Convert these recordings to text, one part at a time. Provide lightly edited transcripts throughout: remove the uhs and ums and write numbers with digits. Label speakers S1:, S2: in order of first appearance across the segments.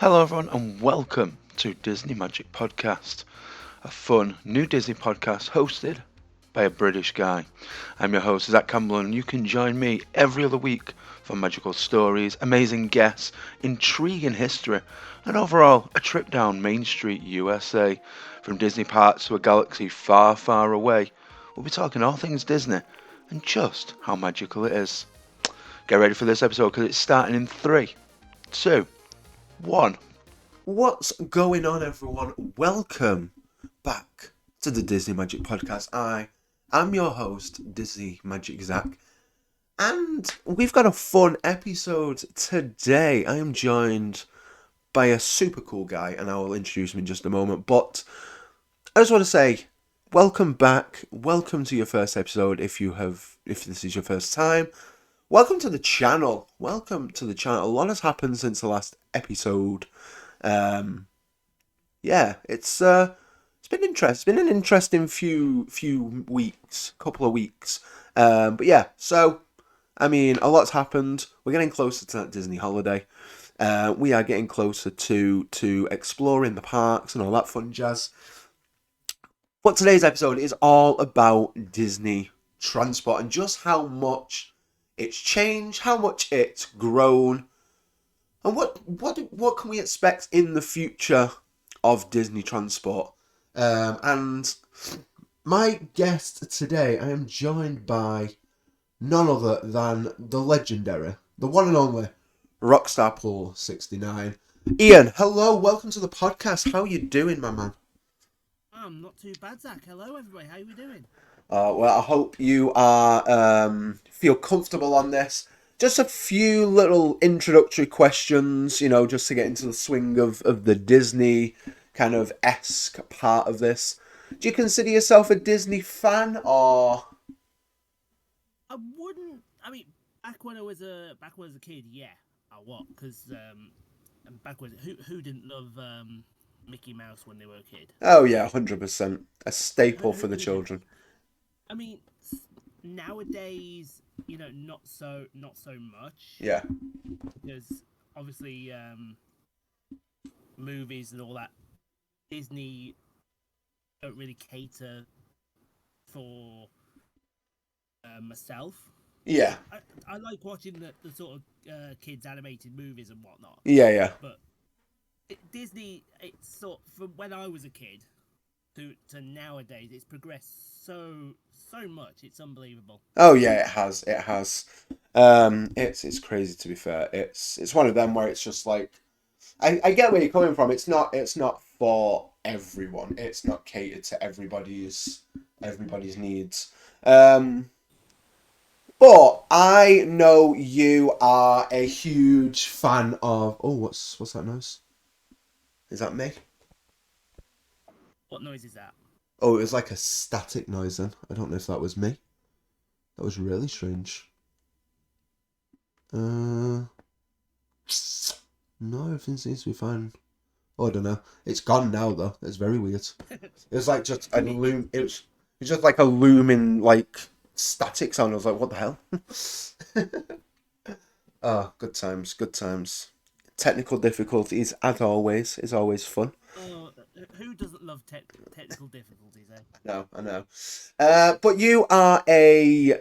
S1: Hello, everyone, and welcome to Disney Magic Podcast, a fun new Disney podcast hosted by a British guy. I'm your host, Zach Campbell, and you can join me every other week for magical stories, amazing guests, intriguing history, and overall a trip down Main Street, USA. From Disney parks to a galaxy far, far away, we'll be talking all things Disney and just how magical it is. Get ready for this episode because it's starting in 3, 2, 1.
S2: What's going on, everyone? Welcome back to the Disney Magic Podcast. I am your host, Disney Magic Zach, and we've got a fun episode today. I am joined by a super cool guy, and I will introduce him in just a moment. But I just want to say, welcome back. Welcome to your first episode. If this is your first time, welcome to the channel. Welcome to the channel. A lot has happened since the last episode. It's been interesting. It's been an interesting few weeks, couple of weeks. But yeah, so I mean, a lot's happened. We're getting closer to that Disney holiday. We are getting closer to exploring the parks and all that fun jazz. But today's episode is all about Disney transport and just how much it's changed, how much it's grown, and what can we expect in the future of Disney transport? And my guest today, I am joined by none other than the legendary, the one and only Rockstar Pool 69. Ian, hello, welcome to the podcast. How are you doing, my man?
S3: I'm not too bad, Zach. Hello, everybody. How are we doing?
S2: Well, I hope you are feel comfortable on this. Just a few little introductory questions, just to get into the swing of the Disney kind of esque part of this. Do you consider yourself a Disney fan, or?
S3: I wouldn't. I mean, back when I was a kid, yeah, I was because back when who didn't love Mickey Mouse when they were a kid?
S2: Oh yeah, 100%. A staple for
S3: Who
S2: the
S3: didn't?
S2: children.
S3: I mean, nowadays, not so much
S2: Yeah,
S3: because obviously movies and all that Disney don't really cater for myself.
S2: yeah,
S3: I like watching the sort of kids animated movies and whatnot,
S2: yeah.
S3: but Disney, it's sort from when I was a kid to nowadays, it's progressed so much. It's unbelievable.
S2: Oh yeah, it has. It has. It's crazy, to be fair. It's one of them where it's just like I get where you're coming from. It's not for everyone. It's not catered to everybody's needs. But I know you are a huge fan of. Oh, what's that noise? Is that me?
S3: What noise is that?
S2: Oh, it was like a static noise then. I don't know if that was me. That was really strange. Uh, no, everything seems to be fine. Oh, I don't know. It's gone now though. It's very weird. It was like just a
S3: I mean,
S2: loom. It was just like a looming like static sound. I was like, what the hell? Ah, good times, good times. Technical difficulties, as always, is always fun.
S3: oh, who doesn't love technical difficulties? Eh?
S2: No, I know. But you are a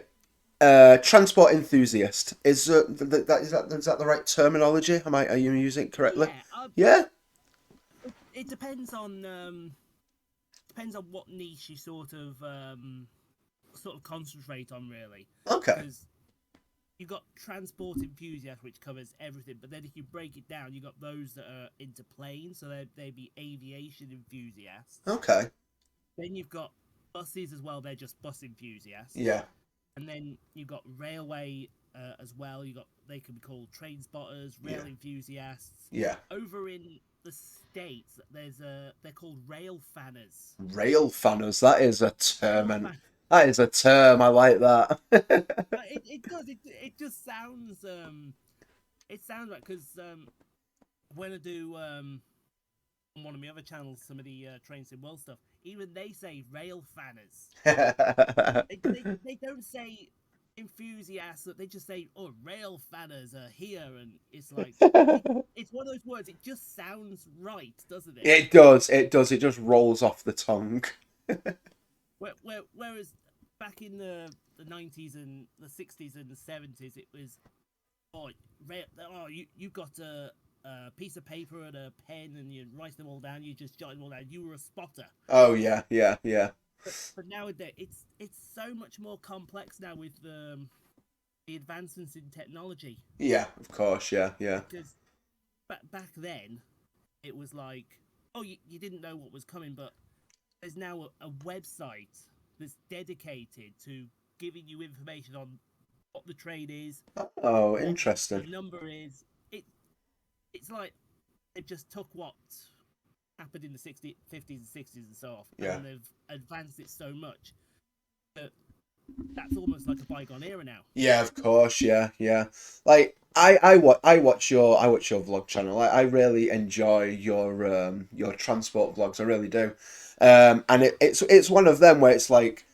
S2: transport enthusiast. Is that the right terminology? Are you using it correctly?
S3: Yeah,
S2: Yeah.
S3: it depends on what niche you sort of concentrate on really,
S2: Okay.
S3: because you've got transport enthusiasts, which covers everything. But then if you break it down, you've got those that are into planes, so they'd be aviation enthusiasts.
S2: Okay.
S3: Then you've got buses as well; they're just bus enthusiasts.
S2: Yeah.
S3: And then you've got railway as well. They can be called train spotters, rail
S2: Yeah.
S3: enthusiasts.
S2: Yeah.
S3: Over in the states, they're called rail fanners.
S2: Rail fanners. That is a term,
S3: Rail
S2: and
S3: fan.
S2: that is a term. I like that.
S3: It does. It just sounds. It sounds like because when I do on one of my other channels, some of the Train Sim World stuff, even they say rail fanners. They don't say enthusiasts that they just say, "Oh, rail fanners are here," and it's like it's one of those words. It just sounds right, doesn't it?
S2: It does. It does. It just rolls off the tongue.
S3: Whereas back in the 90s and the 60s and the 70s, it was you got a piece of paper and a pen and you write them all down. You just jot them all down. You were a spotter.
S2: Oh yeah, yeah, yeah.
S3: But nowadays, it's so much more complex now with the advancements in technology.
S2: Yeah, of course. Yeah, yeah.
S3: Because back then, it was like, oh, you didn't know what was coming, but there's now a website that's dedicated to giving you information on what the train is,
S2: Oh,
S3: what the
S2: interesting.
S3: number is. It's like they've just took what happened in the 50s and 60s and so on,
S2: Yeah.
S3: and they've advanced it so much that that's almost like a bygone era now.
S2: Yeah, of course. Yeah, yeah. Like I watch your vlog channel. I really enjoy your transport vlogs. I really do. And it's one of them where it's like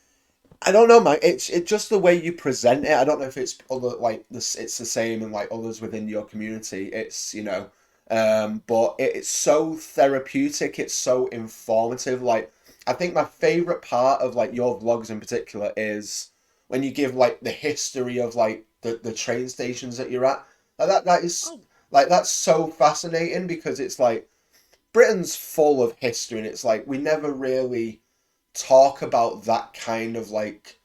S2: I don't know, man. It's just the way you present it. I don't know if it's other like this. It's the same in like others within your community. It's but it's so therapeutic. It's so informative. Like I think my favorite part of like your vlogs in particular is when you give like the history of like the train stations that you're at. Like, that is
S3: Oh,
S2: like that's so fascinating because it's like Britain's full of history and it's like we never really talk about that kind of like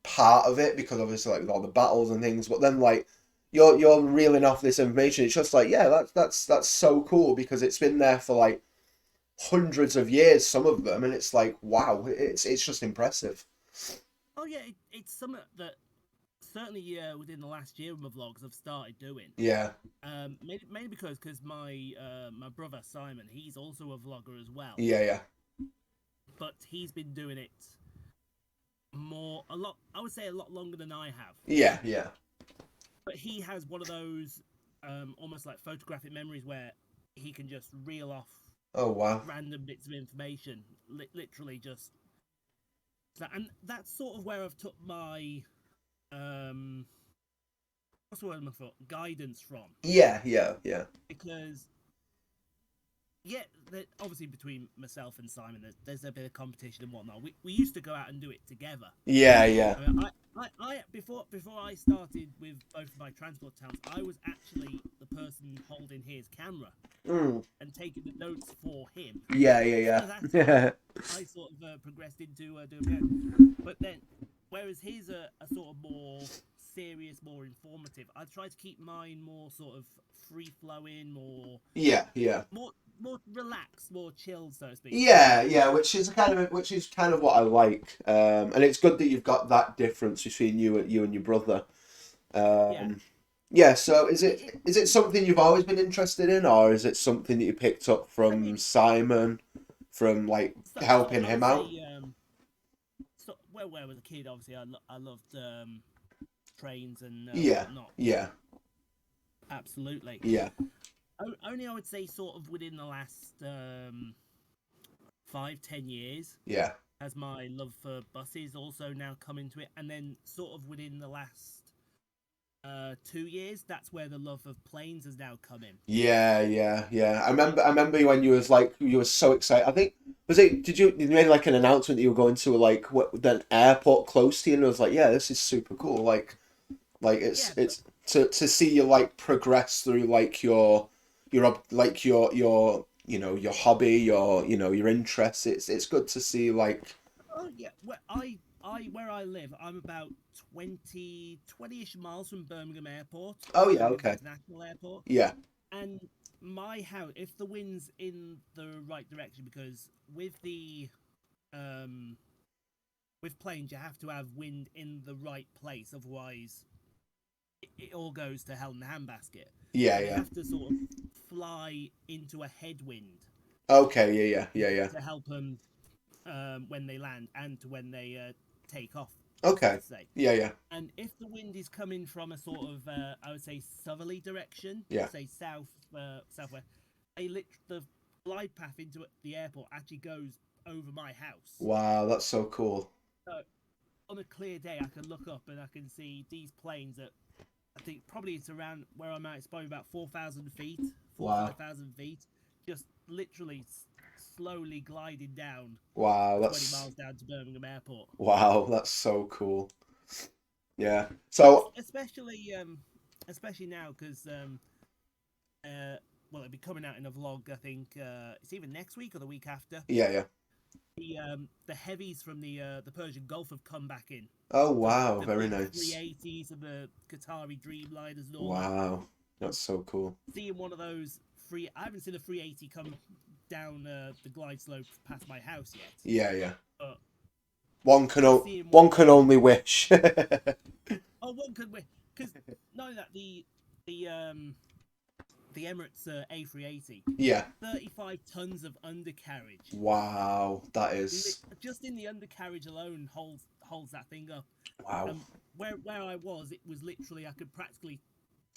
S2: part of it because obviously like with all the battles and things but then like you're reeling off this information it's just like yeah that's so cool because it's been there for like hundreds of years some of them and it's like wow it's just impressive.
S3: oh yeah, it's something that certainly within the last year of my vlogs I've started doing.
S2: Yeah,
S3: Mainly because my brother Simon, he's also a vlogger as well,
S2: yeah, yeah,
S3: but he's been doing it a lot. I would say a lot longer than I have.
S2: yeah, yeah.
S3: But he has one of those almost like photographic memories where he can just reel off
S2: Oh wow.
S3: random bits of information, literally just. And that's sort of where I've took my what's the word I'm looking for? Guidance from,
S2: Yeah, yeah, yeah,
S3: because yeah, obviously between myself and Simon, there's a bit of competition and whatnot. We used to go out and do it together.
S2: yeah, yeah.
S3: I mean, I before I started with both of my transport towns, I was actually the person holding his camera
S2: Mm.
S3: and taking the notes for him.
S2: Yeah,
S3: So
S2: yeah,
S3: that's
S2: yeah.
S3: I sort of progressed into doing it. But then, whereas his are sort of more serious, more informative, I try to keep mine more sort of free flowing,
S2: Yeah, yeah.
S3: more relaxed, more chilled, so to speak.
S2: Yeah, yeah, which is kind of what I like, and it's good that you've got that difference between you and your brother.
S3: Yeah.
S2: Yeah. So
S3: It, it,
S2: is it something you've always been interested in, or is it something that you picked up
S3: I
S2: from
S3: mean,
S2: Simon, from like helping
S3: I
S2: him
S3: would
S2: out?
S3: say, when I was a kid, obviously, I loved trains and
S2: Yeah,
S3: whatnot.
S2: yeah,
S3: Absolutely.
S2: yeah,
S3: Only I would say, sort of within the last 5-10 years,
S2: yeah,
S3: has my love for buses also now come into it, and then sort of within the last 2 years, that's where the love of planes has now come in.
S2: yeah, yeah, yeah.
S3: Because
S2: I remember when you was like you were so excited. I think you made like an announcement that you were going to like an airport close to you, and I was like, yeah, this is super cool. Like
S3: yeah,
S2: it's to see you like progress through like like your hobby, your interests. It's good to see like
S3: oh yeah, where I live, I'm about 20-ish miles from Birmingham Airport,
S2: oh yeah,
S3: Birmingham
S2: okay,
S3: International Airport,
S2: yeah,
S3: and my house, if the wind's in the right direction, because um with planes you have to have wind in the right place, otherwise it all goes to hell in the handbasket.
S2: yeah,
S3: They
S2: yeah,
S3: have to sort of fly into a headwind
S2: okay, yeah, yeah, yeah, yeah,
S3: to help them when they land and to when they take off, so
S2: okay,
S3: to say.
S2: yeah, yeah,
S3: And if the wind is coming from a sort of, I would say, southerly direction,
S2: yeah.
S3: say southwest, the glide path into the airport actually goes over my house.
S2: Wow, that's so cool.
S3: So on a clear day, I can look up and I can see these planes at, I think probably it's around where I'm at. It's probably about 4,000 feet,
S2: Wow.
S3: 5,000 feet, just literally slowly gliding down
S2: Wow,
S3: 20
S2: that's
S3: miles down to Birmingham Airport.
S2: wow, that's so cool. Yeah. So
S3: Especially now because well, it'll be coming out in a vlog. I think it's either next week or the week after.
S2: yeah.
S3: The heavies from the Persian Gulf have come back in.
S2: Oh
S3: So
S2: wow,
S3: the
S2: very
S3: big
S2: nice.
S3: 380s and the Qatari Dreamliners and all that.
S2: Wow, that's so cool.
S3: Seeing one of those I haven't seen a 380 come down the glide slope past my house yet.
S2: Yeah.
S3: But
S2: One
S3: seeing
S2: one can only wish.
S3: one could win because knowing that the Emirates A380,
S2: Yeah.
S3: 35 tons of undercarriage.
S2: Wow, that is
S3: Just in the undercarriage alone holds that thing up.
S2: wow.
S3: Where I was, it was literally I could practically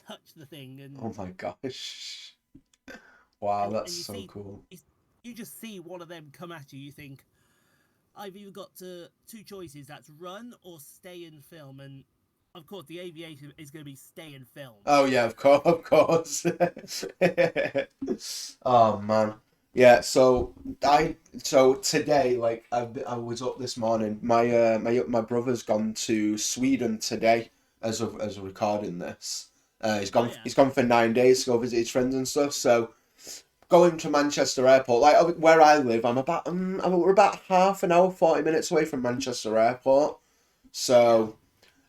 S3: touch the thing, and
S2: Oh my gosh. Wow, that's
S3: you
S2: so
S3: see,
S2: cool.
S3: you just see one of them come at you. You think, I've either got two choices: that's run or stay and film. And of course, the aviation is going to be stay and film.
S2: Oh yeah, of course. Oh man. Yeah, so today, like I was up this morning. My brother's gone to Sweden today as of recording this.
S3: Oh yeah,
S2: He's gone for 9 days to go visit his friends and stuff. So going to Manchester Airport, like where I live, we're about half an hour, 40 minutes away from Manchester Airport. So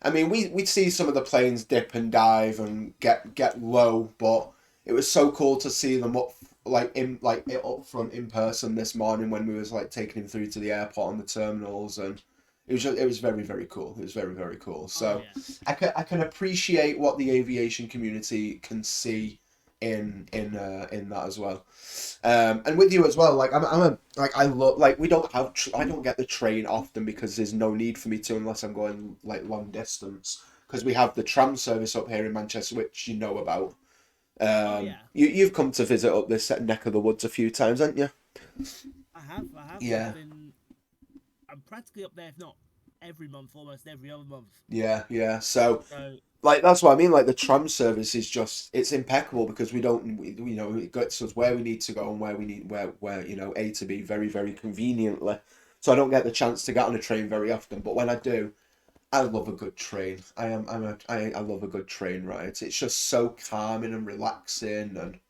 S2: I mean, we'd see some of the planes dip and dive and get low, but it was so cool to see them up up front in person this morning when we was like taking him through to the airport and the terminals, and it was very very cool. It was very very cool. So
S3: oh, yeah.
S2: I can appreciate what the aviation community can see in that as well. And with you as well, like I love like we don't have I don't get the train often because there's no need for me to unless I'm going like long distance because we have the tram service up here in Manchester, which you know about.
S3: Yeah.
S2: You've come to visit up this neck of the woods a few times, haven't you?
S3: I have.
S2: Yeah.
S3: I'm practically up there, if not every month, almost every other month.
S2: Yeah. So
S3: So
S2: like that's what I mean. Like the tram service is it's impeccable because we it gets us where we need to go and where A to B very very conveniently. So I don't get the chance to get on a train very often, but when I do, I love a good train. I love a good train ride. It's just so calming and relaxing and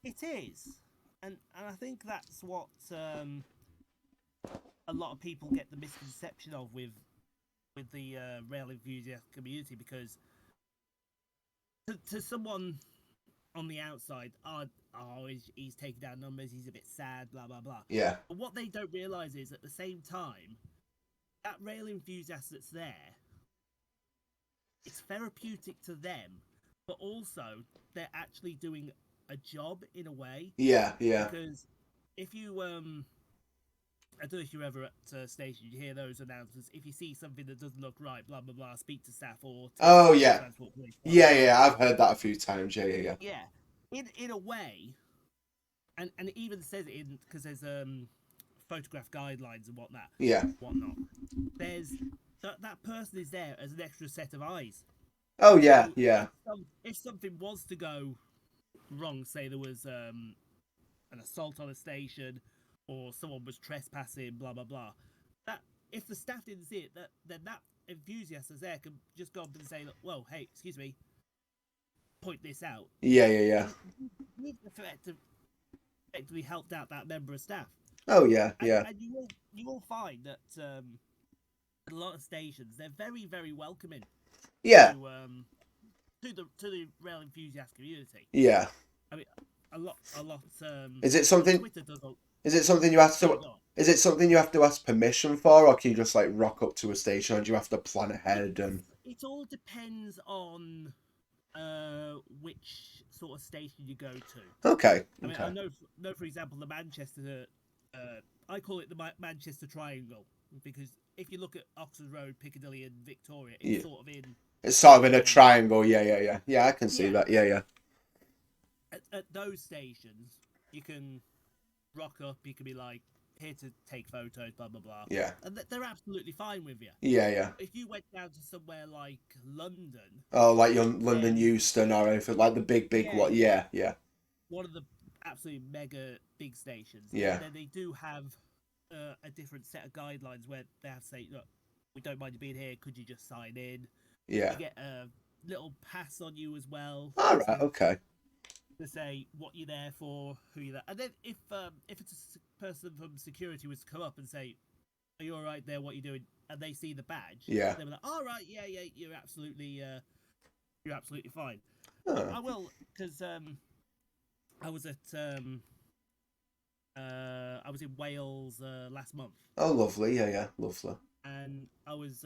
S3: it is, and I think that's what a lot of people get the misconception of with the rail enthusiast community because to someone on the outside, he's taking down numbers, he's a bit sad, blah blah blah.
S2: yeah.
S3: But what they don't realise is at the same time, that rail enthusiast that's there, it's therapeutic to them, but also they're actually doing a job in a way.
S2: Yeah.
S3: Because if you I don't know if you're ever at a station, you hear those announcements. If you see something that doesn't look right, blah blah blah, speak to staff or
S2: Oh yeah.
S3: transport police.
S2: Yeah. I've heard that a few times. Yeah.
S3: Yeah, in a way, and it even says it in because there's photograph guidelines and
S2: Yeah.
S3: whatnot. There's that person is there as an extra set of eyes.
S2: Oh yeah.
S3: So
S2: Yeah.
S3: if something was to go wrong, say there was an assault on a station or someone was trespassing, blah blah blah. That if the staff didn't see it, then that enthusiast is there can just go up and say, "Well, hey, excuse me, point this out."
S2: Yeah.
S3: You've effectively helped out that member of staff.
S2: Oh yeah.
S3: And you will find that at a lot of stations they're very very welcoming.
S2: Yeah.
S3: To the rail enthusiast community.
S2: Yeah.
S3: I mean, a lot.
S2: Is it something?
S3: Twitter does a,
S2: Is it something you have
S3: sorry,
S2: to?
S3: go on.
S2: Is it something you have to ask permission for, or can you just like rock up to a station, or do you have to plan ahead and?
S3: It all depends on which sort of station you go to.
S2: Okay.
S3: I mean,
S2: Okay.
S3: I know for example, the Manchester. I call it the Manchester Triangle because if you look at Oxford Road, Piccadilly, and Victoria, it's sort of in.
S2: It's sort of in a triangle. Yeah. Yeah, I can see that. Yeah.
S3: At those stations, you can rock up. You can be like, here to take photos, blah blah blah.
S2: Yeah.
S3: And they're absolutely fine with you.
S2: Yeah, yeah.
S3: If you went down to somewhere like London,
S2: Oh, like your London
S3: then
S2: Euston or anything, like the big
S3: yeah,
S2: one. Yeah, yeah,
S3: one of the absolute mega big stations,
S2: yeah,
S3: then they do have a different set of guidelines where they have to say, look, we don't mind you being here. Could you just sign in?
S2: yeah.
S3: You get a little pass on you as well.
S2: All right, okay.
S3: To say what you're there for, who you're there, and then if it's a person from security was to come up and say, "Are you all right there? What you doing?" and they see the badge,
S2: Yeah.
S3: they're like, "All right, yeah, you're absolutely fine."
S2: Oh.
S3: I will, because I was at I was in Wales last month,
S2: Oh, lovely. Yeah, yeah, lovely.
S3: and I was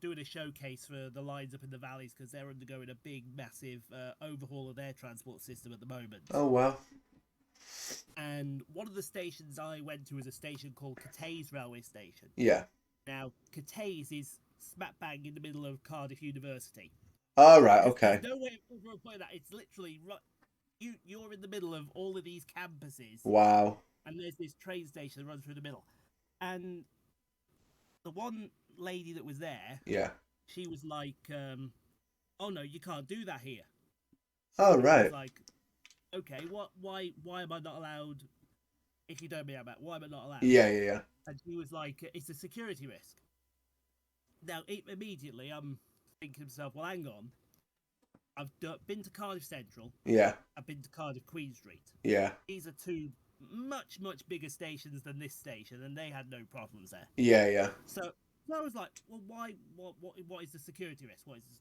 S3: doing a showcase for the lines up in the valleys because they're undergoing a big, massive overhaul of their transport system at the moment.
S2: Oh, wow.
S3: And one of the stations I went to was a station called Cathays Railway Station.
S2: Yeah.
S3: Now, Cathays is smack bang in the middle of Cardiff University.
S2: All right, okay.
S3: There's no way of putting that. It's literally you're in the middle of all of these campuses,
S2: Wow.
S3: and there's this train station that runs through the middle. And the one lady that was there,
S2: Yeah.
S3: she was like, "Oh no, you can't do that here."
S2: Oh,
S3: And I
S2: right.
S3: was like, "Okay, why am I not allowed? If you don't mean about why am I not allowed?"
S2: Yeah, yeah, yeah.
S3: And she was like, "It's a security risk." Now, immediately, I'm thinking to myself, "Well, hang on. I've been to Cardiff Central.
S2: Yeah,
S3: I've been to Cardiff Queen Street.
S2: yeah,
S3: These are two much bigger stations than this station, and they had no problems there."
S2: yeah, yeah.
S3: So I was like, "Well, why? What is the security risk? What is this?"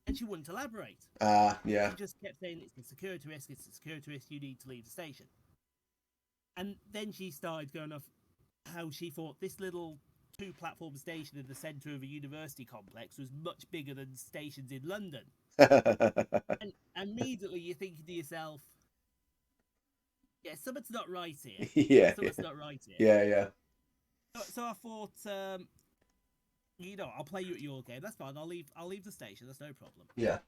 S3: And she wouldn't elaborate.
S2: Yeah.
S3: She just kept saying, "It's the security risk. It's the security risk. You need to leave the station." And then she started going off how she thought this little two-platform station in the centre of a university complex was much bigger than stations in London. And immediately you're thinking to yourself, yeah, something's not right here.
S2: Yeah,
S3: Something's not right here.
S2: yeah, yeah.
S3: So I thought, I'll play you at your game. That's fine. I'll leave the station. That's no problem.
S2: Yeah.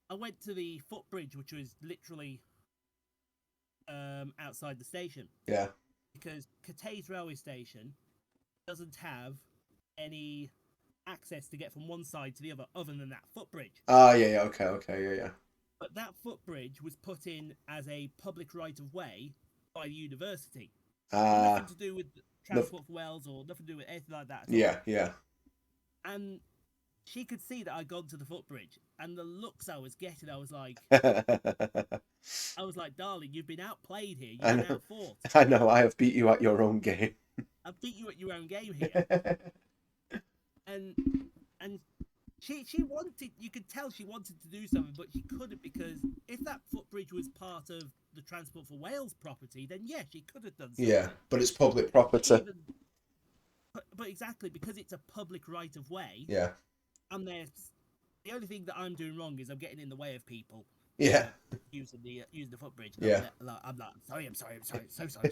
S3: I went to the footbridge, which was literally outside the station.
S2: Yeah.
S3: Because Cathays railway station doesn't have any access to get from one side to the other than that footbridge.
S2: Oh, yeah, yeah, okay, yeah, yeah.
S3: But that footbridge was put in as a public right of way by the university. Nothing to do with Transport for Wales or nothing to do with anything like that at all.
S2: Yeah, yeah.
S3: And she could see that I'd gone to the footbridge, and the looks I was getting, I was like, "Darling, you've been outplayed here. You've been outfought.
S2: I know, I have beat you at your own game.
S3: I've beat you at your own game here." and she wanted, you could tell she wanted to do something, but she couldn't, because if that footbridge was part of the Transport for Wales property, then yeah, she could have done something.
S2: Yeah, but it's public property.
S3: But exactly, because it's a public right of way.
S2: Yeah.
S3: And the only thing that I'm doing wrong is I'm getting in the way of people.
S2: Yeah.
S3: Using the footbridge.
S2: Yeah.
S3: I'm like, I'm sorry, so sorry.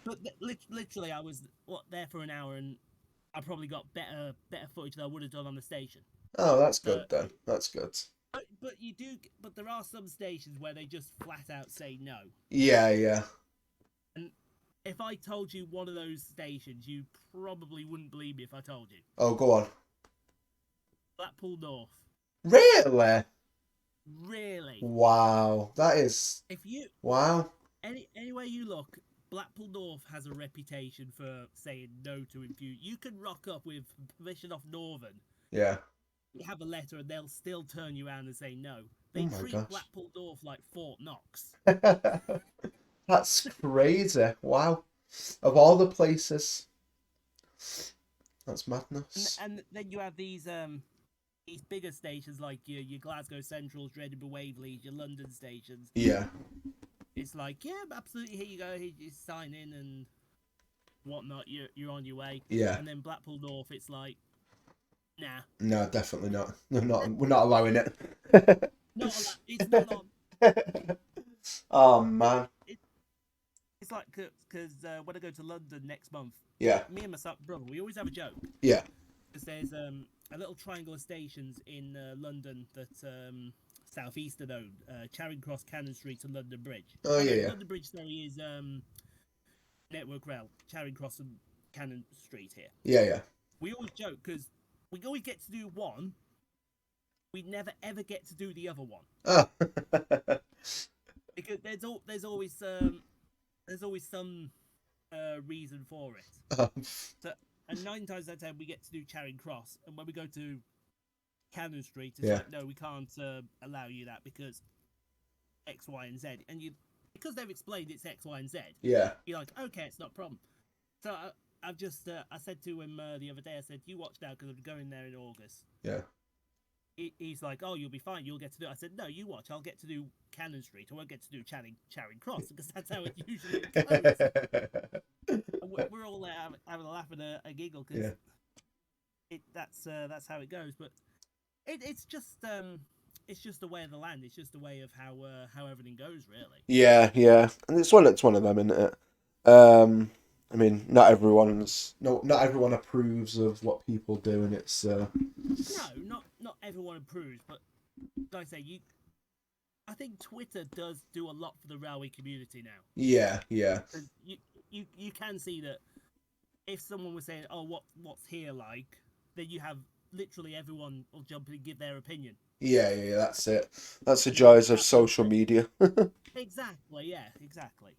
S3: But literally, I was there for an hour, and I probably got better footage than I would have done on the station.
S2: Oh, that's good then. That's good.
S3: But there are some stations where they just flat out say no.
S2: Yeah, yeah.
S3: And if I told you one of those stations, you probably wouldn't believe me if I told you.
S2: Oh, go on.
S3: Blackpool North.
S2: Really?
S3: Really?
S2: Wow. That is... Wow.
S3: Anywhere you look, Blackpool North has a reputation for saying no to infuse. You can rock up with permission off Northern.
S2: Yeah.
S3: You have a letter and they'll still turn you around and say no. They treat Blackpool North like Fort Knox.
S2: That's crazy. Wow. Of all the places. That's madness.
S3: And then you have these bigger stations like your Glasgow Centrals, your Edinburgh Waverleys, your London stations.
S2: Yeah.
S3: It's like, yeah, absolutely, here you go, here you sign in and whatnot, you're on your way.
S2: Yeah.
S3: And then Blackpool North, it's like, nah.
S2: No, definitely not. We're not allowing it.
S3: It's not on.
S2: Oh, man.
S3: It's like, because when I go to London next month,
S2: yeah,
S3: me and my brother, we always have a joke.
S2: Yeah.
S3: Because there's a little triangle of stations in London that Southeastern own, Charing Cross, Cannon Street, and London Bridge.
S2: Oh, yeah.
S3: London Bridge, sorry, is Network Rail, Charing Cross and Cannon Street here.
S2: Yeah.
S3: We always joke because we always get to do one. We never ever get to do the other one.
S2: Oh.
S3: Because there's always some reason for it.
S2: Oh.
S3: So, and 9 times out of 10 we get to do Charing Cross, and when we go to Cannon Street, it's like, no, we can't allow you that because X, Y, and Z. And because they've explained it's X, Y, and Z.
S2: Yeah.
S3: You're like, okay, it's not a problem. So I've just I said to him the other day, I said, you watch now because I'm going there in August.
S2: Yeah.
S3: He's like, oh, you'll be fine. You'll get to do it. I said, no, you watch. I'll get to do Cannon Street. I won't get to do Charing Cross because that's how it usually goes. We're all there having a laugh and a giggle because that's how it goes. But it's just the way of the land. It's just the way of how everything goes, really.
S2: Yeah, and it's one of them, isn't it? I mean, not everyone approves of what people do, and it's
S3: no, not everyone approves, but like I say, I think Twitter does do a lot for the railway community now.
S2: Yeah.
S3: You can see that if someone was saying, "Oh, what's here like," then you have literally everyone will jump in and give their opinion.
S2: Yeah, that's it. That's the joys of social media.
S3: Exactly. Yeah. Exactly.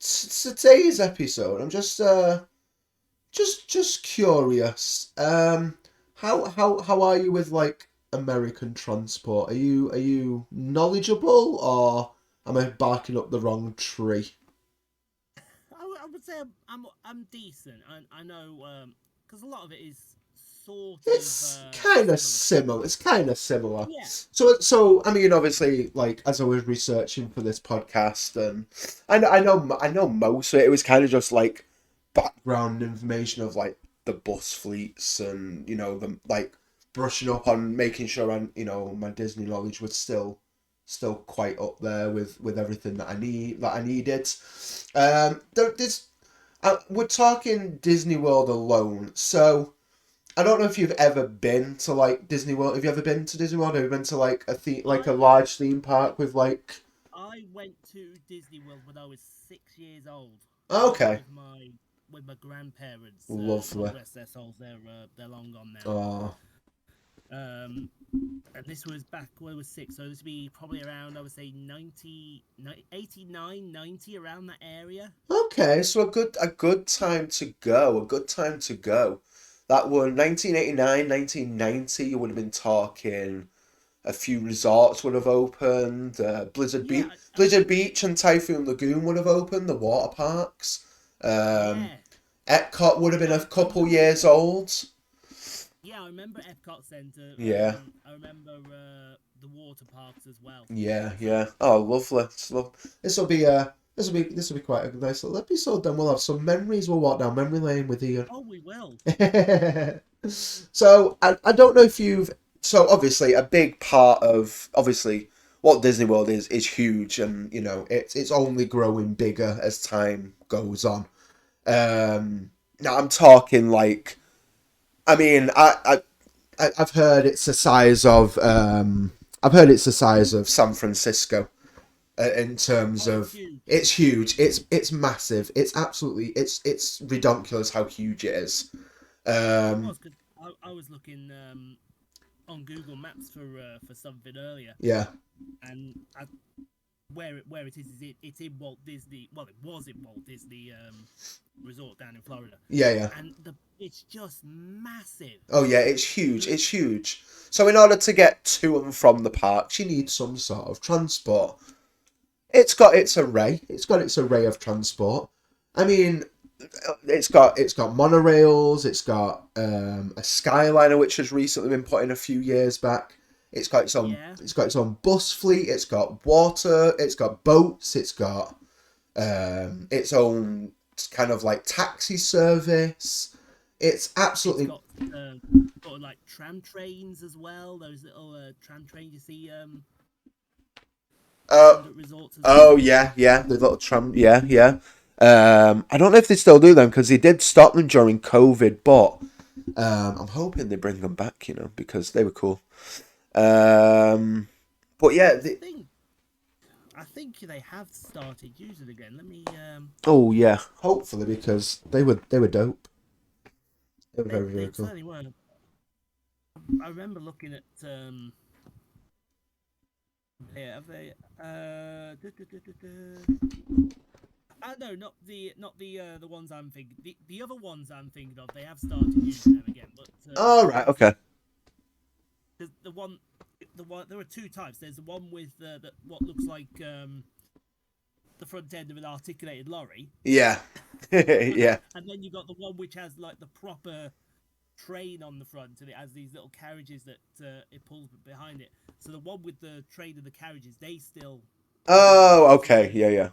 S2: Today's episode, I'm just curious. How are you with like American transport? Are you knowledgeable, or am I barking up the wrong tree?
S3: I would say I'm decent. I know because a lot of it is
S2: It's kind of similar. It's kind of similar.
S3: Yeah.
S2: So I mean, obviously, like as I was researching for this podcast, and I know most of it. It was kind of just like background information of like the bus fleets, and them like brushing up on making sure my Disney knowledge was still quite up there with everything that I needed. We're talking Disney World alone, so. I don't know if you've ever been to like Disney World. Have you ever been to Disney World? Have you been to like a large theme park with like?
S3: I went to Disney World when I was 6 years old.
S2: Okay.
S3: With my grandparents.
S2: Lovely.
S3: Rest their souls. They're long gone now.
S2: Oh.
S3: And this was back when I was 6, so this would be probably around, I would say 89, 90, around that area.
S2: Okay, so a good time to go. That one, 1989, 1990, you would have been talking a few resorts would have opened. Blizzard Beach and Typhoon Lagoon would have opened, the water parks. Epcot would have been a couple years old.
S3: Yeah, I remember Epcot Centre.
S2: Yeah.
S3: I remember the water parks as well.
S2: Yeah. Oh, lovely. This will be quite a nice little episode. Then we'll have some memories. We'll walk down memory lane with Ian.
S3: Oh, we will.
S2: So I don't know if you've. So obviously a big part of what Disney World is huge, and it's only growing bigger as time goes on. Now I'm talking like, I mean I've heard it's the size of San Francisco. In terms of
S3: huge.
S2: It's huge, it's massive, it's absolutely it's ridiculous how huge it is.
S3: I was looking on Google Maps for something earlier.
S2: Yeah.
S3: And where it is it's in Walt Disney. Well, it was in Walt Disney Resort down in Florida.
S2: Yeah.
S3: And it's just massive.
S2: Oh yeah, it's huge. So in order to get to and from the parks, you need some sort of transport. It's got its array of transport. I mean, it's got monorails. It's got a Skyliner, which has recently been put in a few years back. It's got its own bus fleet. It's got water. It's got boats. It's got its own kind of like taxi service. It's absolutely.
S3: It's got like tram trains as well. Those little tram trains you see. Resorts as well.
S2: Yeah, the little tram. Yeah. I don't know if they still do them because they did stop them during COVID, but I'm hoping they bring them back, because they were cool. But yeah,
S3: I think they have started using it again. Let me.
S2: oh yeah, hopefully because they were dope. They were very
S3: They
S2: very cool.
S3: certainly were. I remember looking at. Yeah, have they? No, not the ones I'm thinking. The other ones I'm thinking of, they have started using them again. But
S2: All right, okay.
S3: the one, there are two types. There's the one with what looks like the front end of an articulated lorry.
S2: Yeah, yeah.
S3: And then you've got the one which has like the proper train on the front, and it has these little carriages that it pulls behind it. So the one with the train and the carriages, they still.
S2: Oh, okay. Yeah.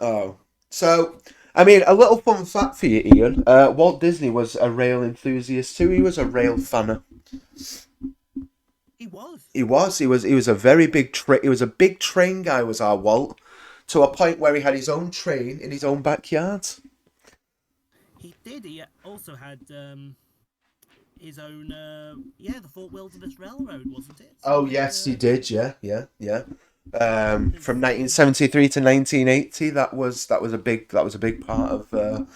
S2: Oh, so I mean, a little fun fact for you, Ian. Walt Disney was a rail enthusiast too. He was a rail fanner.
S3: He was.
S2: He was a very big he was a big train guy. Was our Walt, to a point where he had his own train in his own backyard.
S3: He did. He also had his own. The Fort Wilderness Railroad, wasn't it?
S2: Oh yes, he did. Yeah. From 1973 to 1980, that was a big part of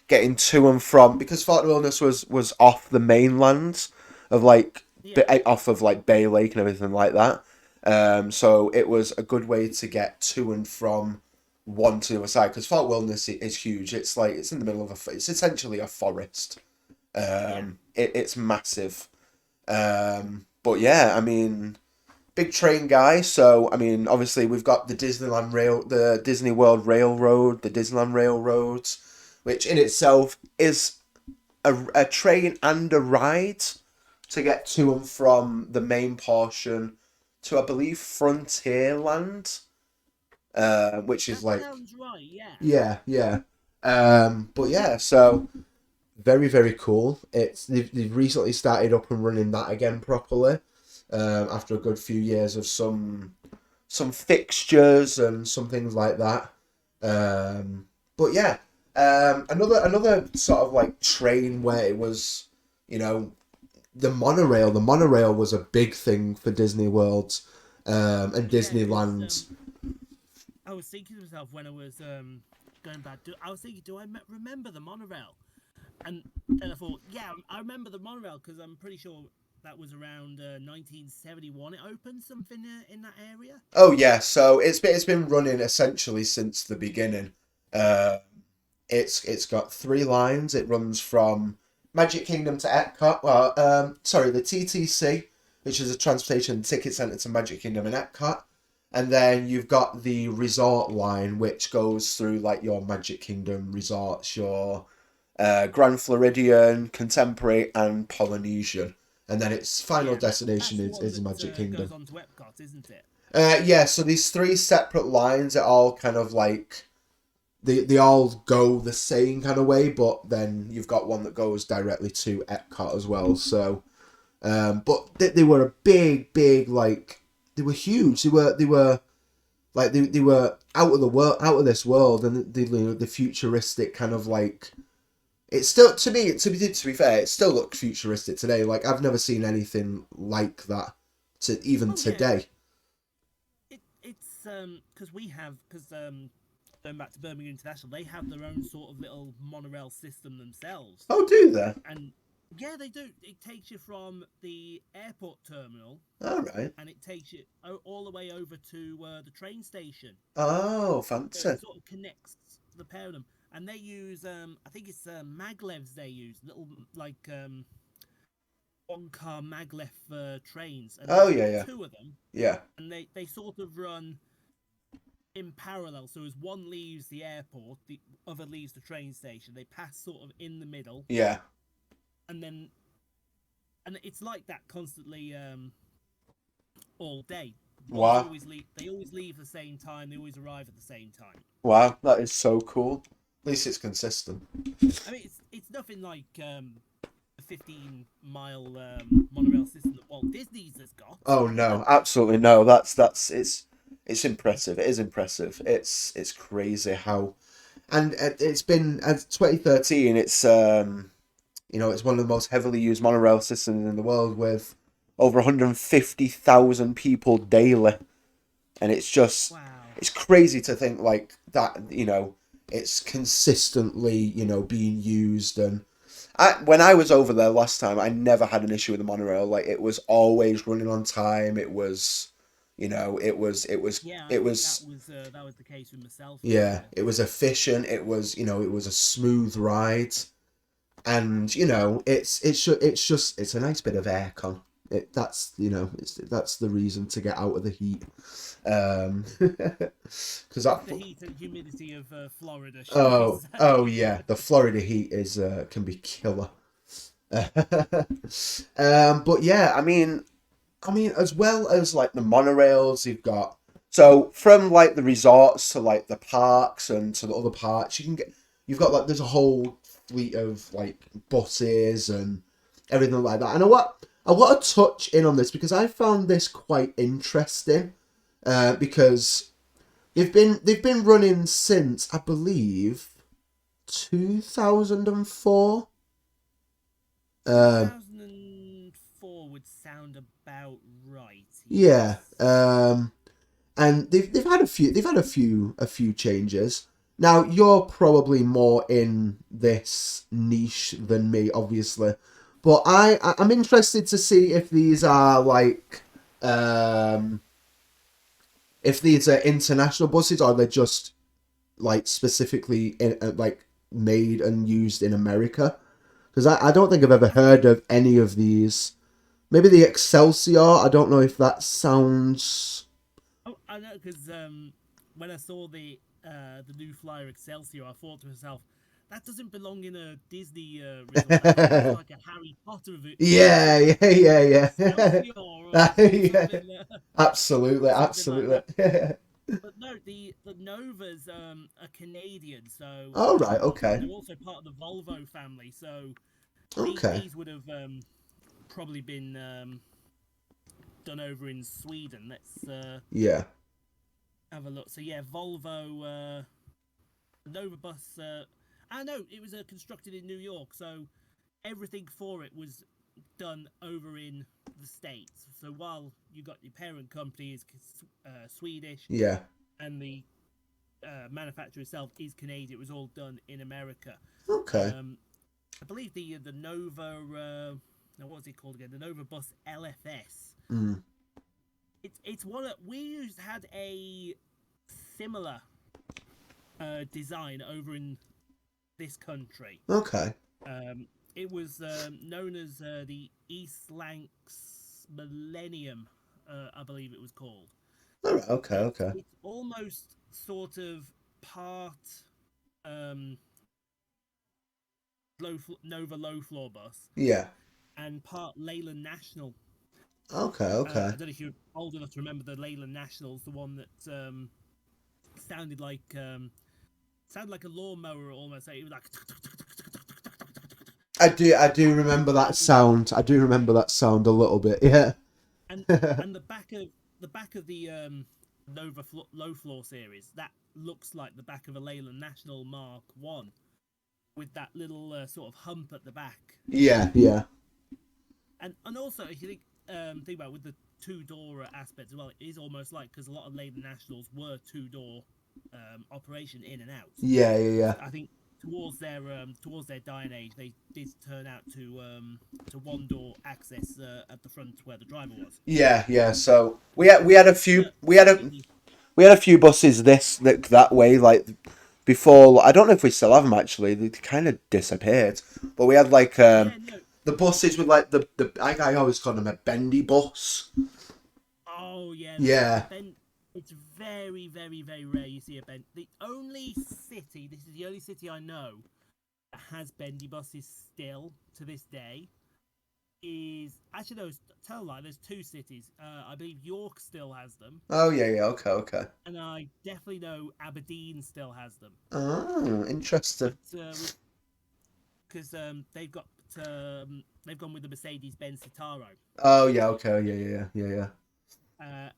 S2: getting to and from, because Fort Wilderness was off the mainland of off of Bay Lake and everything like that. So it was a good way to get to and from one to the other side, because Fort Wilderness is huge. It's in the middle of it's essentially a forest. It's massive. But yeah, I mean, big train guy. So I mean, obviously we've got the the Disney World Railroad, the Disneyland Railroads, which in itself is a train and a ride to get to and from the main portion to, I believe, Frontierland, which is
S3: That sounds right.
S2: yeah. But yeah, so very very cool. They've recently started up and running that again properly, after a good few years of some fixtures and some things like that. But yeah, another sort of train where it was, the monorail. The monorail was a big thing for Disney World, and Disneyland.
S3: I was thinking to myself when I was going back. I was thinking, do I remember the monorail? And I thought, yeah, I remember the monorail because I'm pretty sure that was around 1971. It opened something in that area.
S2: Oh yeah, so it's been running essentially since the beginning. It's got three lines. It runs from Magic Kingdom to Epcot. Well, the TTC, which is a transportation ticket centre to Magic Kingdom and Epcot, and then you've got the resort line, which goes through your Magic Kingdom resorts, your Grand Floridian, Contemporary, and Polynesian, and then its final destination is Magic Kingdom.
S3: Goes on to Epcot, isn't it?
S2: Yeah. So these three separate lines are all kind of they all go the same kind of way, but then you've got one that goes directly to Epcot as well. So, but they were a big, they were huge. They were out of the world, out of this world, and the futuristic kind of it's still, to me, to be fair, it still looks futuristic today. I've never seen anything like that today.
S3: It's because going back to Birmingham International, they have their own sort of little monorail system themselves.
S2: Oh, do they?
S3: And yeah, they do. It takes you from the airport terminal.
S2: All right.
S3: And it takes you all the way over to the train station.
S2: Oh, fancy.
S3: So it sort of connects the pair of them. And they use, I think it's maglevs they use, little, one-car maglev trains. And
S2: yeah.
S3: Two of them.
S2: Yeah.
S3: And they sort of run in parallel. So as one leaves the airport, the other leaves the train station. They pass sort of in the middle.
S2: Yeah.
S3: And it's like that constantly all day.
S2: Wow.
S3: They always leave the same time. They always arrive at the same time.
S2: Wow, that is so cool. At least it's consistent.
S3: I mean, it's nothing like a 15-mile monorail system that Walt Disney's has got.
S2: Oh no, absolutely no. That's it's impressive. It is impressive. It's crazy how, and it's been, as 2013. It's You know, it's one of the most heavily used monorail systems in the world with over 150,000 people daily. And it's just,
S3: Wow.
S2: it's crazy to think like that, you know, it's consistently, you know, being used. And when I was over there last time, I never had an issue with the monorail. Like, it was always running on time. It was, you know,
S3: Yeah, I
S2: it
S3: think
S2: was,
S3: that was the case with myself as
S2: yeah,
S3: well.
S2: it was efficient. It was, you know, it was a smooth ride. And you know, it's a nice bit of aircon. That's, you know, that's the reason to get out of the heat. Because that,
S3: The heat and humidity of Florida, shall we
S2: oh,
S3: say?
S2: oh yeah, the Florida heat is can be killer. But yeah, I mean, as well as like the monorails, you've got, so from like the resorts to like the parks and to the other parks, you've got like, there's a whole fleet of like buses and everything like that. And I want to touch in on this because I found this quite interesting, because they've been running since, I believe, 2004.
S3: 2004 would sound about right.
S2: Yeah.
S3: Yes.
S2: And they've had a few changes. Now, you're probably more in this niche than me, obviously, but I'm interested to see if these are like, if these are international buses or they're just like specifically like made and used in America, because I don't think I've ever heard of any of these. Maybe the Excelsior. I don't know if that sounds.
S3: Oh, I know, because when I saw the new flyer Excelsior, I thought to myself, that doesn't belong in a Disney resort. That looks like a Harry Potter
S2: Yeah,
S3: version
S2: yeah,
S3: of
S2: yeah, yeah.
S3: Excelsior
S2: Yeah,
S3: something,
S2: absolutely,
S3: something like
S2: absolutely.
S3: that. But no, the Novas are Canadian, so
S2: All right, okay,
S3: they're also part of the Volvo family. So
S2: okay,
S3: these would have probably been done over in Sweden. Let's
S2: yeah,
S3: have a look. So yeah, Volvo Nova bus. I know it was constructed in New York, so everything for it was done over in the States. So while you got your parent company is Swedish
S2: yeah,
S3: and the manufacturer itself is Canadian, it was all done in America.
S2: okay,
S3: I believe the Nova. Now what was it called again? The Nova Bus LFS.
S2: mm,
S3: It's one that we had a similar design over in this country.
S2: okay.
S3: It was known as the East Lancs Millennium, I believe it was called.
S2: All right, okay,
S3: And
S2: okay.
S3: it's almost sort of part um, Nova low floor bus
S2: Yeah,
S3: and part Leyland National.
S2: okay,
S3: I
S2: okay.
S3: don't know if you're old enough to remember the Leyland Nationals, the one that sounded like sounded like a lawnmower almost. It was like
S2: I do remember that sound. I do remember that sound a little bit. Yeah.
S3: and and the back of the Nova low floor series that looks like the back of a Leyland National Mark One with that little sort of hump at the back.
S2: Yeah, yeah,
S3: And also if you think about it, with the two-door aspect as well, it is almost like, because a lot of Leyland Nationals were two-door operation in and out.
S2: yeah, yeah, yeah.
S3: I think towards their dying age, they did turn out to one door access at the front where the driver was.
S2: Yeah, yeah. So we had a few
S3: But
S2: we had a few buses that way, like before. I don't know if we still have them actually. They kind of disappeared. But we had like
S3: yeah, no.
S2: the buses with like the I always call them a bendy bus.
S3: Oh yeah,
S2: Yeah.
S3: Ben. It's very, very, very rare you see a Ben. The only city, this is the only city I know that has bendy buses still to this day, is actually no, tell a lie. There's two cities. I believe York still has them,
S2: Oh yeah, yeah. Okay, okay.
S3: and I definitely know Aberdeen still has them.
S2: Oh, interesting.
S3: But because they've gone with the Mercedes Benz Citaro.
S2: Oh yeah, okay. Yeah, yeah, yeah, yeah, yeah.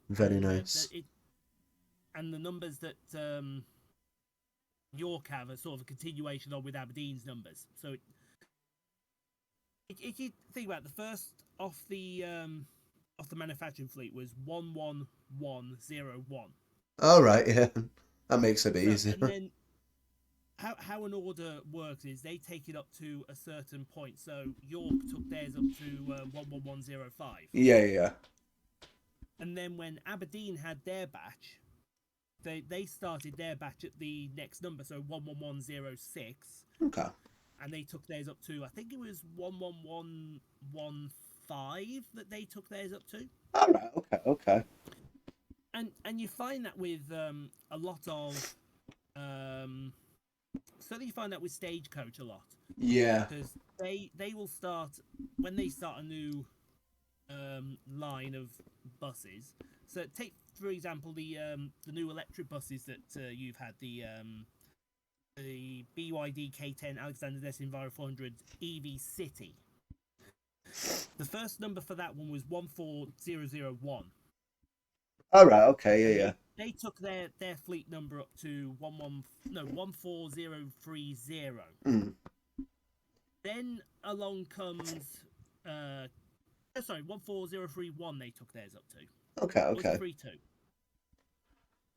S2: Very
S3: And
S2: nice.
S3: the numbers that York have are sort of a continuation on with Aberdeen's numbers. So If you think about it, the first off the manufacturing fleet was 11101.
S2: All right, yeah, that makes it a bit
S3: So,
S2: easier.
S3: and then how an order works is they take it up to a certain point. So York took theirs up to 11105.
S2: Yeah, yeah,
S3: And then when Aberdeen had their batch, they started their batch at the next number, so 11106,
S2: okay.
S3: and they took theirs up to, I think it was 11115 that they took theirs up to.
S2: All right, okay.
S3: And you find that with a lot of certainly you find that with Stagecoach a lot,
S2: Yeah.
S3: because they will start when they start a new line of buses. So take for example the new electric buses that you've had, the BYD K10 Alexander Destin Enviro 400 EV City. The first number for that one was 14001.
S2: All right, okay, yeah.
S3: They took their fleet number up to 14030.
S2: Mm.
S3: Then along comes 14031. They took theirs up to.
S2: Okay.
S3: Or was it 32?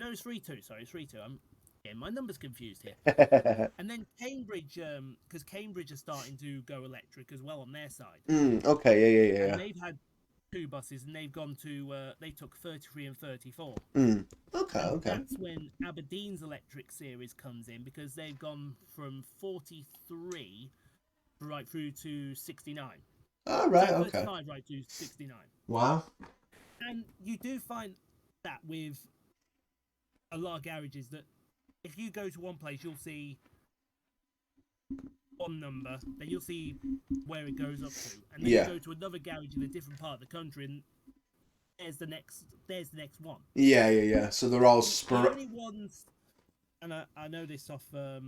S3: No, it's 32. Sorry, it's 32. I'm getting my numbers confused here. And then Cambridge, because Cambridge are starting to go electric as well on their side.
S2: Okay, yeah.
S3: And they've had 2 buses, and they've gone to they took 33 and 34.
S2: Okay.
S3: That's when Aberdeen's electric series comes in, because they've gone from 43 right through to 69.
S2: All right,
S3: So
S2: okay.
S3: 35 right to 69.
S2: Wow.
S3: And you do find that with a lot of garages, that if you go to one place, you'll see one number, then you'll see where it goes up to, and then you go to another garage in a different part of the country, and there's the next one.
S2: Yeah. So they're all
S3: The only ones, and I know this off a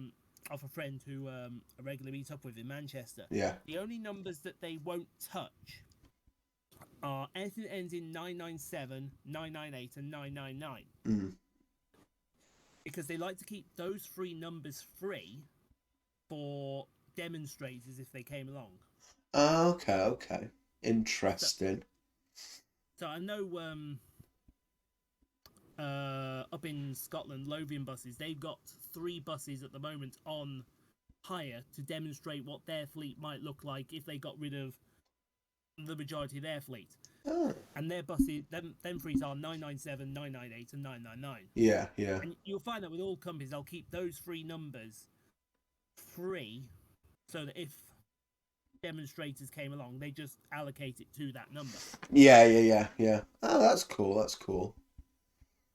S3: friend who I regularly meet up with in Manchester.
S2: Yeah.
S3: The only numbers that they won't touch are anything that ends in 997, 998, and 999. Because they like to keep those 3 numbers free for demonstrators if they came along.
S2: Okay. Interesting.
S3: So I know up in Scotland, Lothian buses, they've got 3 buses at the moment on hire to demonstrate what their fleet might look like if they got rid of the majority of their fleet.
S2: Oh.
S3: And their buses, them fleets are 997, 998, and 999.
S2: Yeah.
S3: And you'll find that with all companies, they'll keep those 3 numbers free, so that if demonstrators came along, they just allocate it to that number.
S2: Yeah. Oh, that's cool.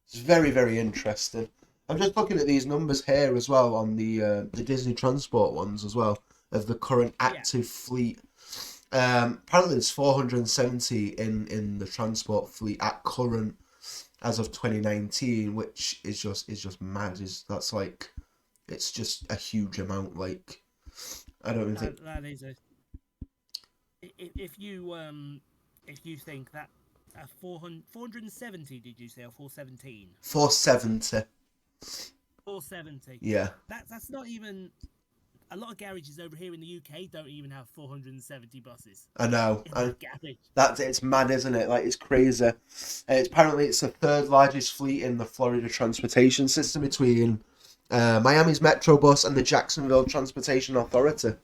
S2: It's very, very interesting. I'm just looking at these numbers here as well on the Disney Transport ones as well, of the current active fleet. Apparently there's 470 in the transport fleet at current as of 2019, which is just mad. That's like, it's just a huge amount. Like, I don't even think
S3: that is a. If you think that 470, did you say, or 417?
S2: 470.
S3: 470.
S2: Yeah.
S3: That's not even. A lot of garages over here in the UK don't even have 470 buses.
S2: I know.
S3: In the garage.
S2: It's mad, isn't it? Like, it's crazy. Apparently it's the 3rd largest fleet in the Florida transportation system, between Miami's Metrobus and the Jacksonville Transportation Authority.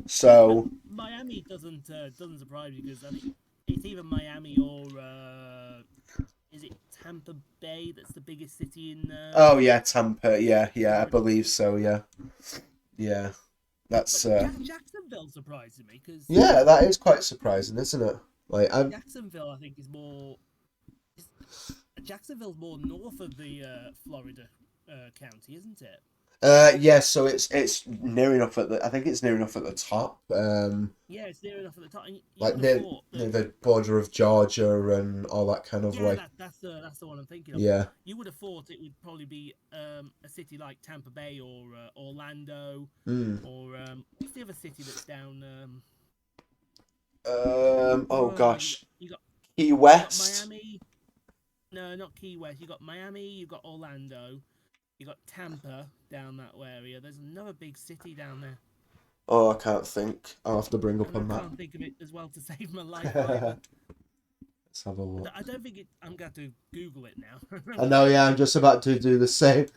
S2: So
S3: Miami doesn't surprise me, because I think it's either Miami or is it Tampa Bay that's the biggest city in?
S2: Oh yeah, Tampa. Yeah, I believe so. Yeah. That's
S3: Jacksonville surprises me, because
S2: that is quite surprising, isn't it? Like,
S3: Jacksonville, I think, is more. Jacksonville's more north of the Florida county, isn't it?
S2: So it's near enough I think it's near enough at the top.
S3: Yeah, it's near enough at the top. And
S2: like near the border of Georgia and all that kind of way.
S3: That's the one I'm thinking of.
S2: Yeah.
S3: You would have thought it would probably be a city like Tampa Bay or Orlando or what's the other city that's down?
S2: Oh gosh.
S3: You got
S2: Key West.
S3: Miami. No, not Key West. You got Miami. You got Orlando. You got Tampa down that area. There's another big city down there.
S2: Oh, I can't think. I'll have to bring up
S3: And
S2: a
S3: I
S2: map.
S3: can't think of it as well to save my life either.
S2: Let's have a look.
S3: I don't think it. I'm going to Google it now.
S2: I know, yeah, I'm just about to do the same.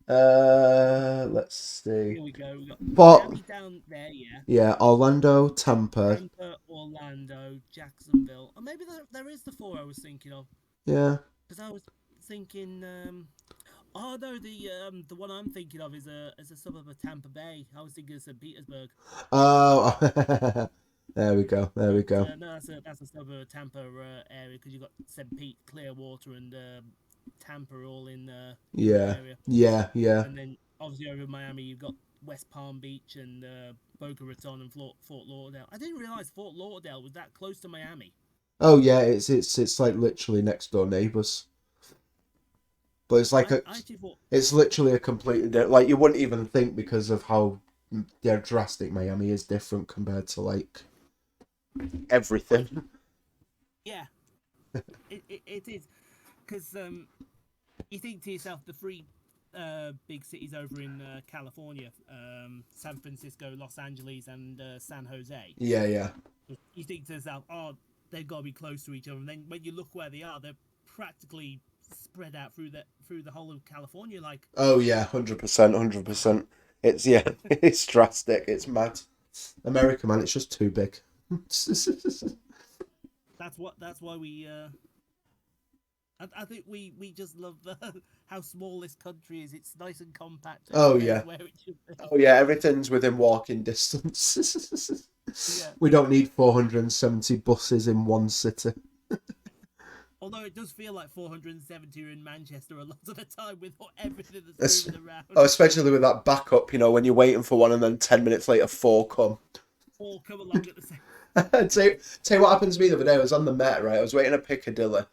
S2: Let's see.
S3: Here we go. We got
S2: But
S3: Miami down there, yeah.
S2: yeah, Orlando, Tampa.
S3: Tampa, Orlando, Jacksonville. Or maybe there is the four I was thinking of.
S2: Yeah.
S3: Because I was thinking. Oh no, the one I'm thinking of is a suburb of Tampa Bay. I was thinking of St. Petersburg.
S2: Oh, there we go. There we go.
S3: No, that's a suburb of Tampa area because you've got St. Pete, Clearwater, and Tampa all in
S2: Yeah.
S3: one area.
S2: Yeah. Yeah.
S3: And then obviously over in Miami you've got West Palm Beach and Boca Raton and Fort Lauderdale. I didn't realize Fort Lauderdale was that close to Miami.
S2: Oh yeah, it's like literally next door neighbors. But it's like
S3: I actually thought,
S2: it's literally a completely like you wouldn't even think because of how drastic Miami is different compared to like everything.
S3: yeah, it is because you think to yourself the three big cities over in California, San Francisco, Los Angeles, and San Jose.
S2: Yeah, yeah.
S3: You think to yourself, oh, they've got to be close to each other. And then when you look where they are, they're practically spread out through the whole of California. Like,
S2: Oh yeah, 100%, 100%. It's it's drastic. It's mad. America, man, it's just too big.
S3: that's why we. I think we just love how small this country is. It's nice and compact.
S2: Oh yeah.
S3: Where it should be.
S2: Oh yeah, everything's within walking distance.
S3: Yeah.
S2: We don't need 470 buses in one city.
S3: Although it does feel like 470 are in Manchester a lot of the time with everything that's moving around.
S2: Oh, especially with that backup, when you're waiting for one and then 10 minutes later, four come.
S3: All come along at the same.
S2: Tell you what happened to me the other day. I was on the Met, right? I was waiting at Piccadilly,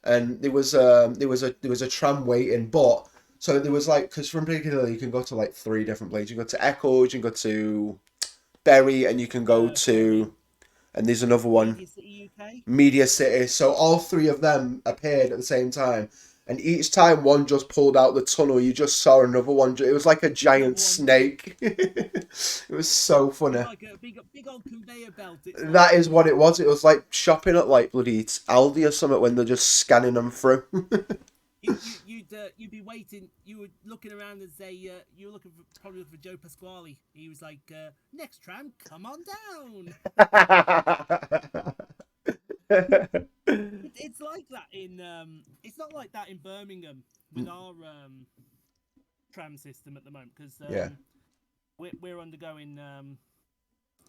S2: and there was a tram waiting, but so there was like because from Piccadilly you can go to like three different places. You can go to Eccles, you can go to Bury, and you can go to, and there's another one,
S3: Media City, UK.
S2: Media City. So all three of them appeared at the same time. And each time one just pulled out the tunnel, you just saw another one. It was like a giant snake. It was so funny.
S3: Like a big old conveyor belt.
S2: That is what it was. It was like shopping at like bloody Aldi or something when they're just scanning them through.
S3: You'd be waiting. You were looking around and say you were probably looking for Joe Pasquale. He was like, "Next tram, come on down." It's like that in it's not like that in Birmingham with our tram system at the moment because
S2: Yeah.
S3: we're undergoing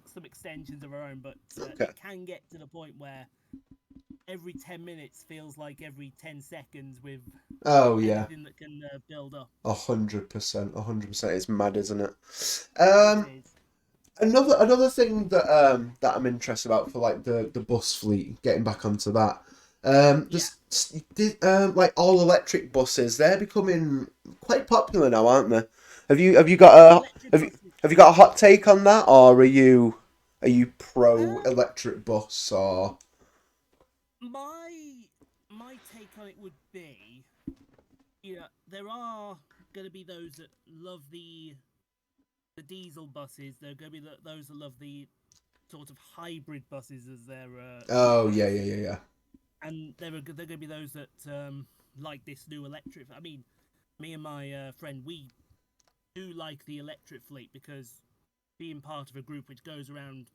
S3: some extensions of our own, but
S2: Okay.
S3: it can get to the point where every 10 minutes feels like every 10 seconds with
S2: Oh yeah,
S3: anything that can build up.
S2: 100%, 100%. It's mad, isn't it?
S3: It is.
S2: Another thing that that I'm interested about for like the bus fleet, getting back onto that. Like all electric buses, they're becoming quite popular now, aren't they? Have you got have you got a hot take on that, or are you pro electric bus or?
S3: My take on it would be, there are going to be those that love the diesel buses. There are going to be those that love the sort of hybrid buses as they're.
S2: Oh yeah.
S3: And there are going to be those that like this new electric. I mean, me and my friend, we do like the electric fleet because being part of a group which goes around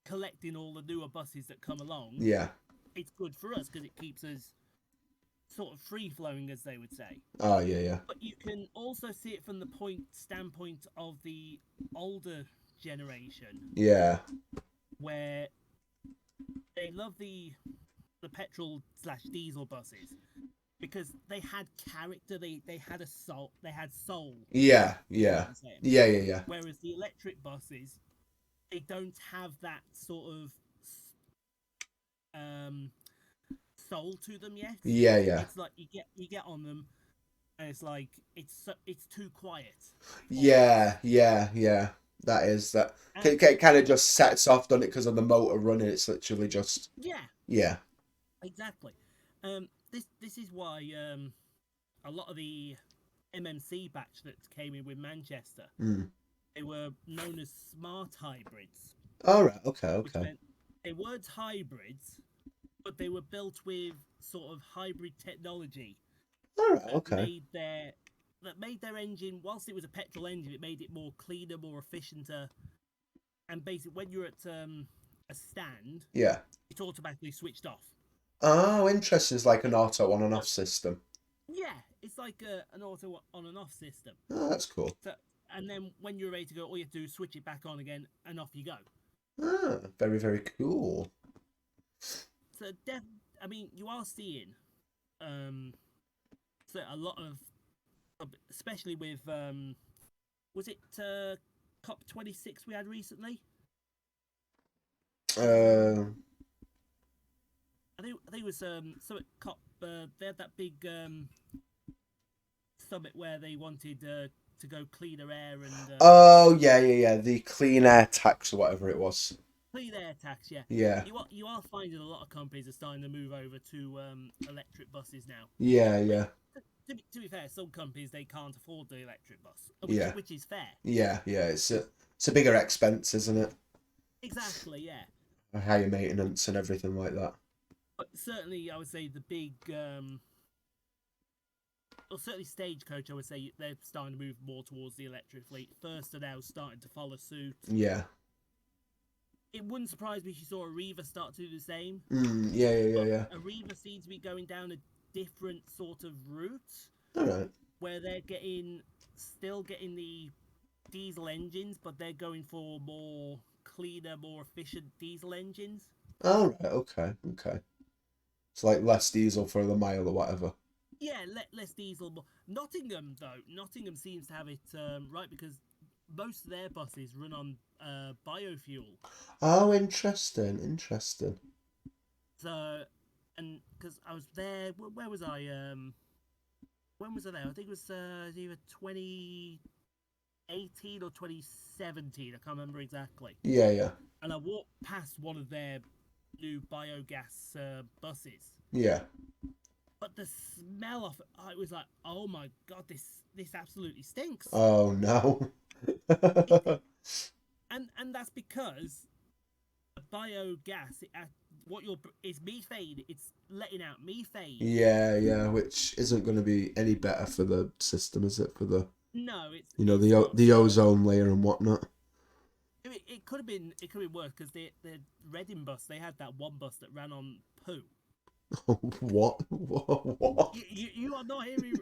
S3: collecting all the newer buses that come along.
S2: Yeah.
S3: It's good for us because it keeps us sort of free flowing, as they would say.
S2: Oh yeah.
S3: But you can also see it from the standpoint of the older generation,
S2: Yeah.
S3: where they love the petrol/diesel buses because they had character. They had a soul. They had soul.
S2: Yeah.
S3: Yeah. Whereas the electric buses, they don't have that sort of soul to them yet.
S2: Yeah.
S3: It's like you get on them, and it's like it's too quiet.
S2: Yeah. That is that. It kind of just sets off, doesn't it? Because of the motor running, it's literally just. Yeah.
S3: Exactly. This is why a lot of the MMC batch that came in with Manchester, They were known as smart hybrids,
S2: All right. Okay.
S3: which
S2: Okay.
S3: meant they weren't hybrids, but they were built with sort of hybrid technology
S2: All right.
S3: that
S2: Okay.
S3: made their engine, whilst it was a petrol engine, it made it more cleaner, more efficient, and basically when you're at a stand,
S2: Yeah.
S3: it automatically switched off.
S2: Oh, interesting. It's like an auto on and
S3: So,
S2: off system.
S3: yeah, it's like an auto on and off system.
S2: Oh, that's cool.
S3: So, and then when you're ready to go, all you have to do is switch it back on again, and off you go.
S2: Ah, very, very cool.
S3: So, I mean, you are seeing so a lot of, especially with was it COP26 we had recently?
S2: Uh,
S3: I think it was summit COP. They had that big summit where they wanted to go cleaner air and
S2: oh, yeah. The clean air tax or whatever it was.
S3: clean air tax. Yeah,
S2: Yeah.
S3: you are finding a lot of companies are starting to move over to electric buses now.
S2: Yeah.
S3: To be fair, some companies they can't afford the electric bus,
S2: Yeah.
S3: which is fair.
S2: Yeah. It's a bigger expense, isn't it?
S3: Exactly, yeah.
S2: A higher maintenance and everything like that.
S3: But certainly, I would say the big, well, certainly Stagecoach, I would say they're starting to move more towards the electric fleet. First are now starting to follow suit.
S2: Yeah.
S3: It wouldn't surprise me if you saw Arriva start to do the same.
S2: Yeah.
S3: Arriva seems to be going down a different sort of route
S2: All right.
S3: where they're still getting the diesel engines, but they're going for more cleaner, more efficient diesel engines.
S2: All right. Okay. It's like less diesel for the mile or whatever.
S3: Yeah, less diesel. Nottingham, though, Nottingham seems to have it right because most of their buses run on biofuel.
S2: Oh, interesting.
S3: So, and because I was there, where was I? When was I there? I think it was either 2018 or 2017. I can't remember exactly.
S2: Yeah.
S3: And I walked past one of their new biogas buses.
S2: Yeah.
S3: But the smell of it, I was like, oh my god, this absolutely stinks.
S2: Oh no.
S3: And that's because the biogas, it's methane. It's letting out methane.
S2: Yeah, which isn't going to be any better for the system, is it? For the
S3: No, it's
S2: the ozone layer and whatnot.
S3: It could have been worse because the Reading bus, they had that one bus that ran on poo.
S2: What?
S3: You are not hearing.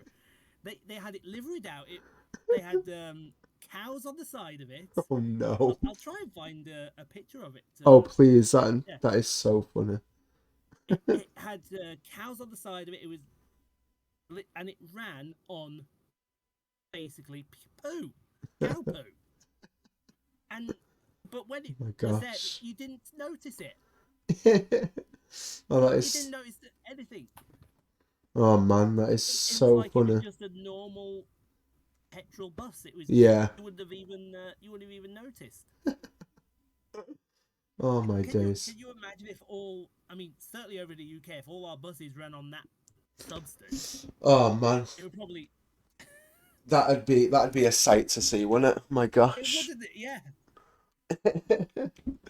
S3: They had it liveried out. They had cows on the side of it.
S2: Oh no!
S3: I'll try and find a picture of it.
S2: Oh please, that is so funny.
S3: It had cows on the side of it. It was, and it ran on basically poo, cow poo. But when it was there, you didn't notice it.
S2: Oh, that
S3: You
S2: is.
S3: didn't notice anything.
S2: Oh man, that is so
S3: like
S2: funny.
S3: It was just a normal petrol bus. It was.
S2: Yeah.
S3: You wouldn't have even noticed.
S2: Oh my days.
S3: Can you imagine if all? I mean, certainly over the UK, if all our buses ran on that substance.
S2: Oh man.
S3: It would probably.
S2: That'd be a sight to see, wouldn't it? My gosh.
S3: It wouldn't. Yeah.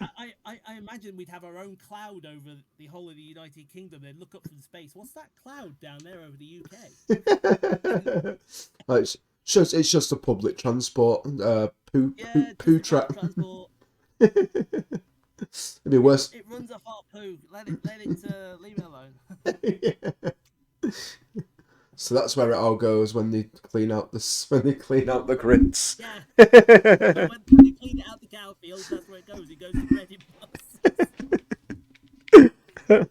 S3: I imagine we'd have our own cloud over the whole of the United Kingdom. They'd look up from space. What's that cloud down there over the UK?
S2: It's just a public transport poo track.
S3: Transport.
S2: It'd be worse.
S3: It runs off our poo. Let it leave it alone.
S2: So that's where it all goes when they clean out the grids.
S3: Yeah. When they clean it out the cow fields, that's where it goes. It goes to Reading bus.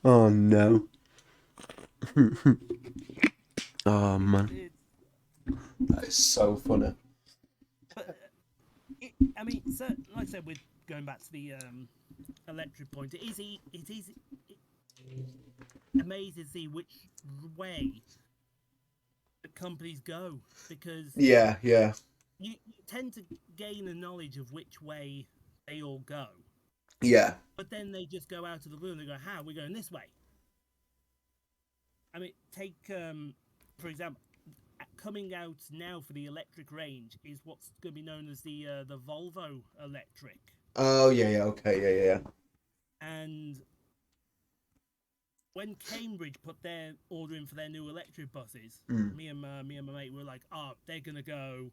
S2: Oh no. Oh man. That is so funny.
S3: But I mean, so, like I said, with going back to the electric point, it is amazing to see which way the companies go because
S2: Yeah.
S3: you tend to gain a knowledge of which way they all go.
S2: Yeah.
S3: But then they just go out of the blue and they go, "How we're going this way?" I mean, take for example, coming out now for the electric range is what's going to be known as the Volvo electric.
S2: Oh yeah, okay, yeah.
S3: And when Cambridge put their order in for their new electric buses, me and my mate were like, "Oh, they're gonna go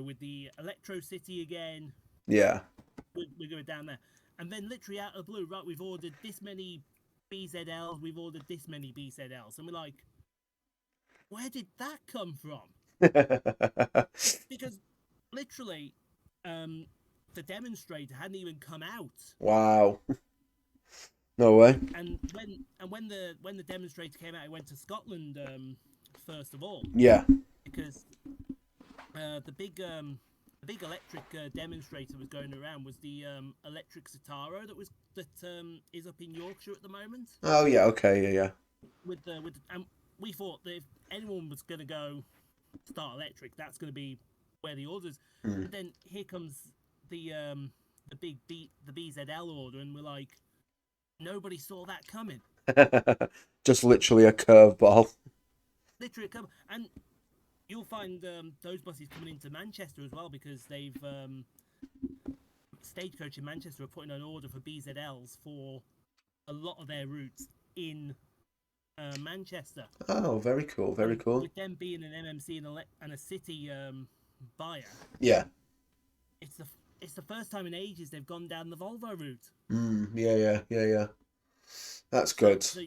S3: with the Electro City again.
S2: Yeah.
S3: We're going down there." And then literally out of the blue, right, we've ordered this many BZLs, we've ordered this many BZLs, and we're like, where did that come from? Because literally, the demonstrator hadn't even come out.
S2: Wow. No way.
S3: And when the demonstrator came out, it went to Scotland first of all.
S2: Yeah.
S3: Because the big electric demonstrator was going around was the electric Citaro that is up in Yorkshire at the moment.
S2: Oh yeah, okay, yeah.
S3: And we thought that if anyone was going to go start electric, that's going to be where the orders. But then here comes the BZL order, and we're like, nobody saw that coming.
S2: Just literally a curveball.
S3: Literally a curveball. And you'll find those buses coming into Manchester as well, because they've Stagecoach in Manchester are putting an order for BZLs for a lot of their routes in Manchester.
S2: Oh, very cool, very cool.
S3: With them being an MMC and a city buyer,
S2: yeah,
S3: it's the first time in ages they've gone down the Volvo route.
S2: Yeah. That's good.
S3: So,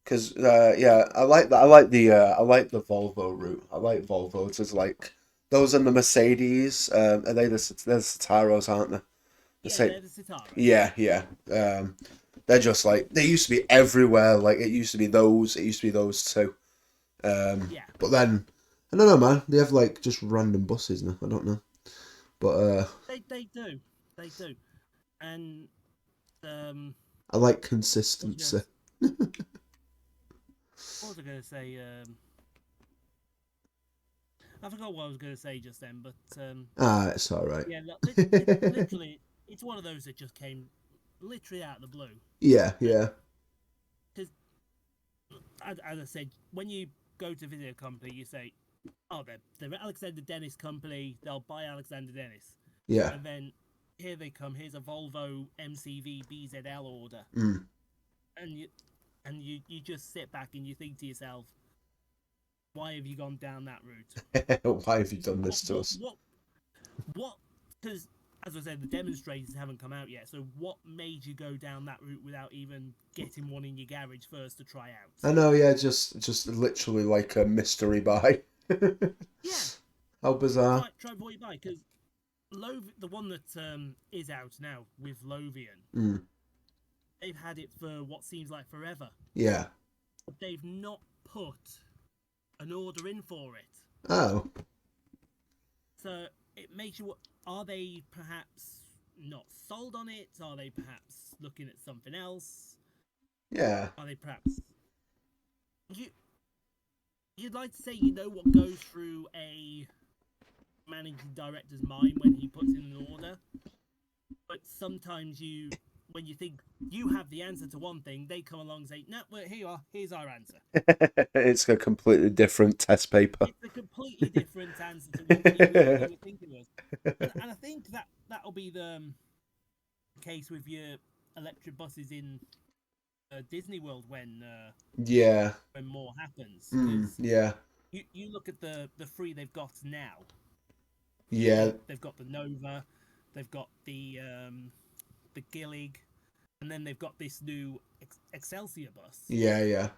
S2: Because I like that. I like the Volvo route. I like Volvos as like those and the Mercedes. Are they the Citaros, aren't they?
S3: they're the Citaros.
S2: Yeah. They're just like they used to be everywhere. Like it used to be those. It used to be those two. But then I don't know, man. They have like just random buses now. I don't know, but
S3: they do, and
S2: I like consistency.
S3: what was I going to say? I forgot what I was going to say just then, but
S2: It's all right.
S3: Yeah, literally, it's one of those that just came literally out of the blue.
S2: Yeah.
S3: Because, as I said, when you go to visit a company, you say, "Oh, they're Alexander Dennis company. They'll buy Alexander Dennis."
S2: Yeah.
S3: And then here they come. Here's a Volvo MCV BZL order, and you just sit back and you think to yourself, why have you gone down that route?
S2: Why have you done this to us?
S3: What? Because, as I said, the demonstrators haven't come out yet. So what made you go down that route without even getting one in your garage first to try out?
S2: I know, yeah, just literally like a mystery buy.
S3: Yeah.
S2: How bizarre.
S3: Try before you buy, because the one that is out now with Lothian, they've had it for what seems like forever.
S2: Yeah.
S3: But they've not put an order in for it.
S2: Oh.
S3: So it makes you. Are they perhaps not sold on it? Are they perhaps looking at something else?
S2: Yeah.
S3: Are they perhaps? You'd like to say you know what goes through a managing director's mind when he puts in an order, but sometimes when you think you have the answer to one thing, they come along and say, "No, well, here you are. Here's our answer."
S2: It's a completely different test paper.
S3: It's a completely different answer to what you were thinking it was. And I think that'll be the case with your electric buses in Disney World when more happens.
S2: Yeah.
S3: You look at the three they've got now.
S2: Yeah.
S3: They've got the Nova, they've got the Gillig, and then they've got this new Excelsior bus.
S2: Yeah.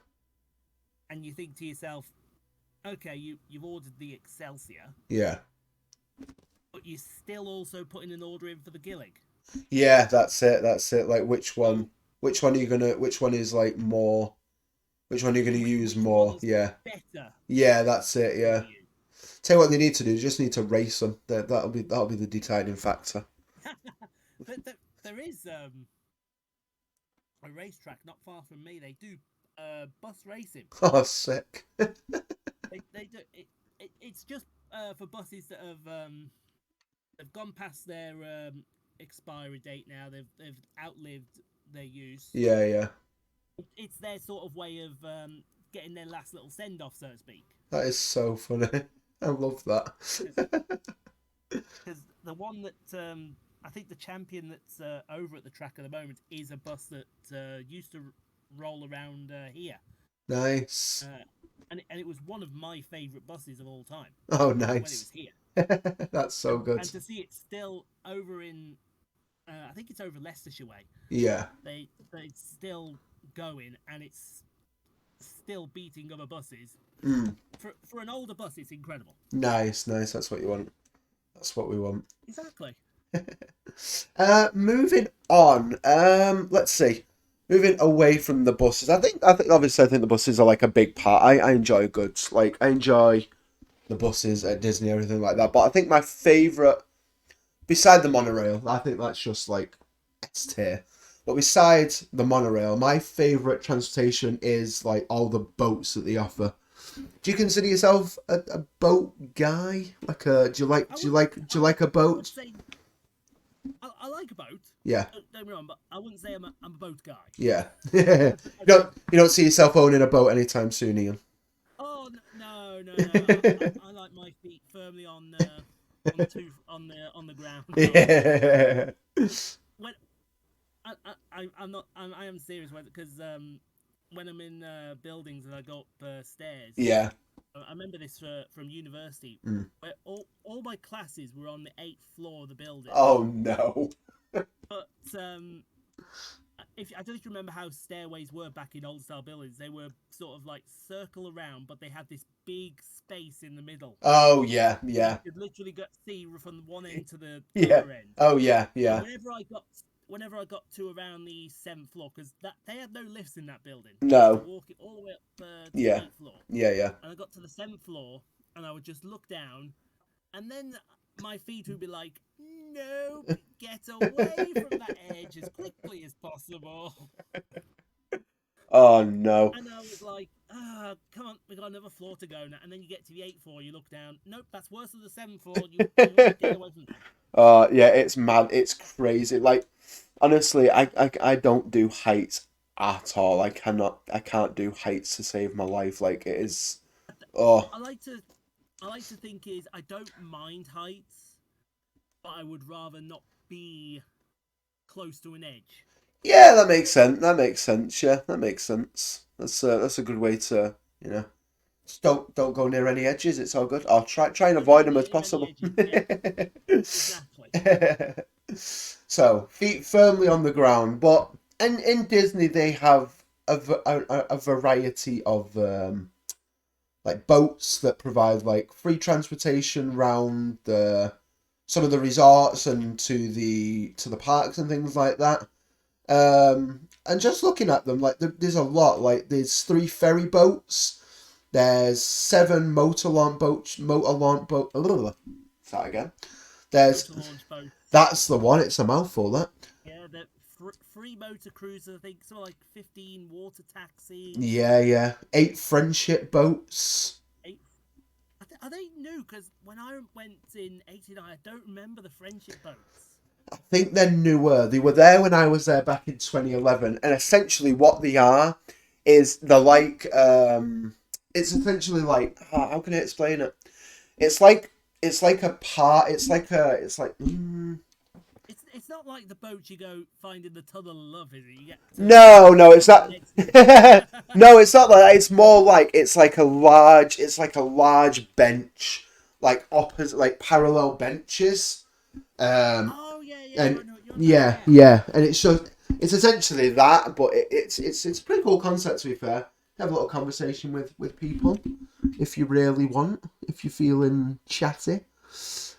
S3: And you think to yourself, okay, you've ordered the Excelsior.
S2: Yeah.
S3: But you're still also putting an order in for the Gillig.
S2: Yeah, that's it. Like which one are you gonna which one is like more which one are you gonna use more? Yeah.
S3: Better.
S2: Yeah, that's it, yeah. Tell you what they need to do, they just need to race them. That'll be the deciding factor.
S3: But there is a racetrack not far from me. They do bus racing.
S2: Oh, sick.
S3: they do it's just for buses that have gone past their expiry date now. They've outlived their use.
S2: Yeah.
S3: It's their sort of way of getting their last little send off, so to speak.
S2: That is so funny. I love that.
S3: Because the one that I think the champion that's over at the track at the moment is a bus that used to roll around here.
S2: Nice.
S3: And it was one of my favourite buses of all time.
S2: Oh,
S3: when it
S2: nice.
S3: was here.
S2: That's so good.
S3: And to see it still over in, I think it's over Leicestershire way.
S2: Yeah.
S3: They're still going, and it's still beating other buses. For an older bus, it's incredible.
S2: Nice. That's what you want. That's what we want.
S3: Exactly.
S2: Moving on. Let's see. Moving away from the buses. I think obviously the buses are like a big part. I enjoy goods. Like I enjoy the buses at Disney, everything like that. But I think my favourite, beside the monorail, I think that's just like S tier. But besides the monorail, my favourite transportation is like all the boats that they offer. Do you consider yourself a boat guy? Do you like a boat?
S3: I like a boat.
S2: Yeah.
S3: Don't get me wrong, but I wouldn't say I'm a boat guy.
S2: Yeah. you don't see yourself owning a boat anytime soon, Ian.
S3: Oh no! I like my feet firmly on the ground.
S2: Yeah.
S3: When I am serious because when I'm in buildings and I go up stairs.
S2: Yeah.
S3: I remember this from university, where all my classes were on the 8th floor of the building.
S2: Oh no!
S3: But I don't know if you remember how stairways were back in old style buildings. They were sort of like circle around, but they had this big space in the middle.
S2: Oh yeah.
S3: You could literally see from one end to the
S2: Yeah.
S3: other end.
S2: Oh yeah.
S3: And whenever I got to around the 7th floor, because they had no lifts in that building.
S2: No.
S3: You had to walk it all the way up to the 8th floor.
S2: Yeah.
S3: And I got to the 7th floor, and I would just look down, and then my feet would be like, "No, get away from that edge as quickly as possible."
S2: Oh no!
S3: And I was like, come on, we got another floor to go now. And then you get to the 8th floor, you look down. Nope, that's worse than the 7th floor. You want to get away from that.
S2: Yeah, it's mad. It's crazy. Like, honestly, I don't do heights at all. I can't do heights to save my life. Like, it is. Oh.
S3: I like to think I don't mind heights, but I would rather not be close to an edge.
S2: Yeah, that makes sense. Yeah, that makes sense. That's a good way to, just don't go near any edges. It's all good. I'll try and avoid them as possible.
S3: Edges, yeah. Exactly.
S2: So feet firmly on the ground, but in Disney they have a variety of like boats that provide like free transportation round some of the resorts and to the parks and things like that. And just looking at them, like there's a lot. Like there's 3 ferry boats. There's 7 motor launch boat. Start again. That's the one. It's a mouthful. That.
S3: Yeah, the free motor cruises. I think something like 15 water taxis.
S2: Yeah. 8 friendship boats.
S3: 8. Are they new? Because when I went in '89, I don't remember the friendship boats.
S2: I think they're newer. They were there when I was there back in 2011, and essentially what they are is they're like it's essentially like how can I explain it? It's like a part. It's like.
S3: It's not like the boat you go find in the tunnel of love, is it?
S2: No, it's not. No, it's not like that. It's more like it's like a large bench, like opposite, like parallel benches.
S3: Oh yeah.
S2: And yeah, and it's essentially that, but it's a pretty cool concept, to be fair. Have a little conversation with people if you really want, if you're feeling chatty.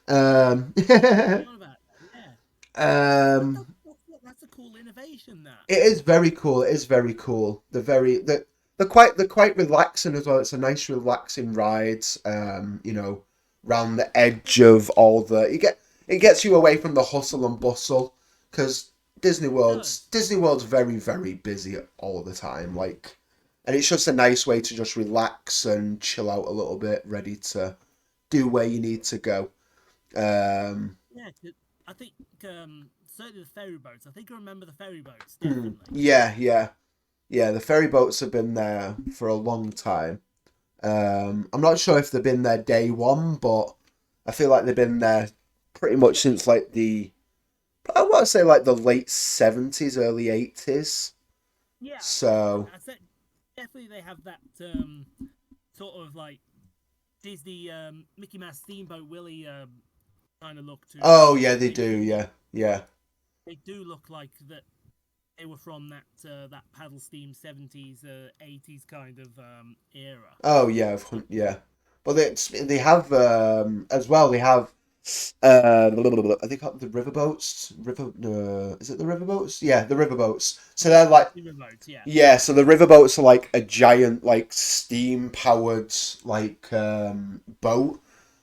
S3: That's a cool innovation. That
S2: it is very cool. They're quite relaxing as well. It's a nice relaxing ride. Round the edge of all it gets you away from the hustle and bustle, because Disney World's very, very busy all the time. Like, and it's just a nice way to just relax and chill out a little bit, ready to do where you need to go.
S3: Yeah, I think certainly the ferry boats. I think I remember the ferry boats. Definitely.
S2: Yeah. Yeah, the ferry boats have been there for a long time. I'm not sure if they've been there day one, but I feel like they've been there pretty much since like I want to say like the late 70s, early 80s.
S3: Yeah,
S2: So,
S3: I said definitely they have that sort of like Disney Mickey Mouse Steamboat Willie kind of look to them.
S2: oh yeah, they do. Yeah, yeah.
S3: They do look like that. They were from that paddle steam 70s, 80s kind of era.
S2: Oh yeah, yeah. But they have as well. They have I think the riverboats. Is it the riverboats? Yeah, the riverboats. So they're like
S3: Remote, yeah.
S2: yeah. So the riverboats are like a giant like steam powered like boat.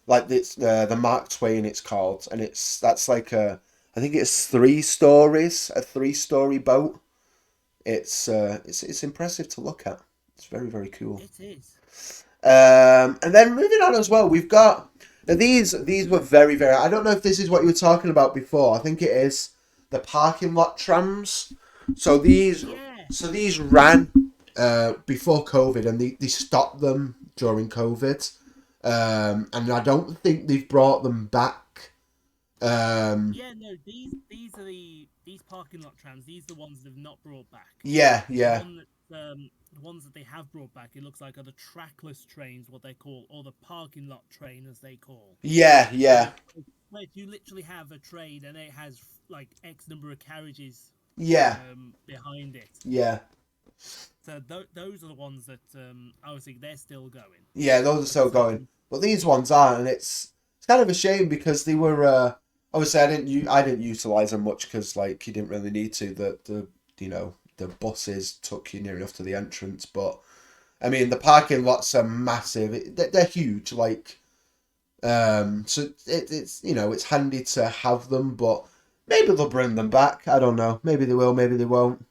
S2: Like it's the Mark Twain. It's called, and that's like I think it's 3 stories, a 3-story boat. It's impressive to look at. It's very very cool.
S3: It is.
S2: And then moving on as well, we've got now these were very very. I don't know if this is what you were talking about before. I think it is the parking lot trams. So
S3: Yeah.
S2: these ran before COVID, and they stopped them during COVID. And I don't think they've brought them back.
S3: Yeah, no, these parking lot trams. These are the ones they've not brought back.
S2: Yeah, yeah,
S3: The ones that they have brought back, it looks like are the trackless trains, what they call, or the parking lot train, as they call.
S2: yeah, yeah,
S3: Where you literally have a train and it has like X number of carriages
S2: yeah,
S3: behind it.
S2: yeah.
S3: So those are the ones that obviously they're still going.
S2: Yeah, those are still going, but these ones aren't, and it's kind of a shame because they were obviously I didn't utilize them much because like you didn't really need to. The the buses took you near enough to the entrance, but I mean the parking lots are massive. They're huge, like so it's it's handy to have them, but maybe they'll bring them back. I don't know. Maybe they will. Maybe they won't.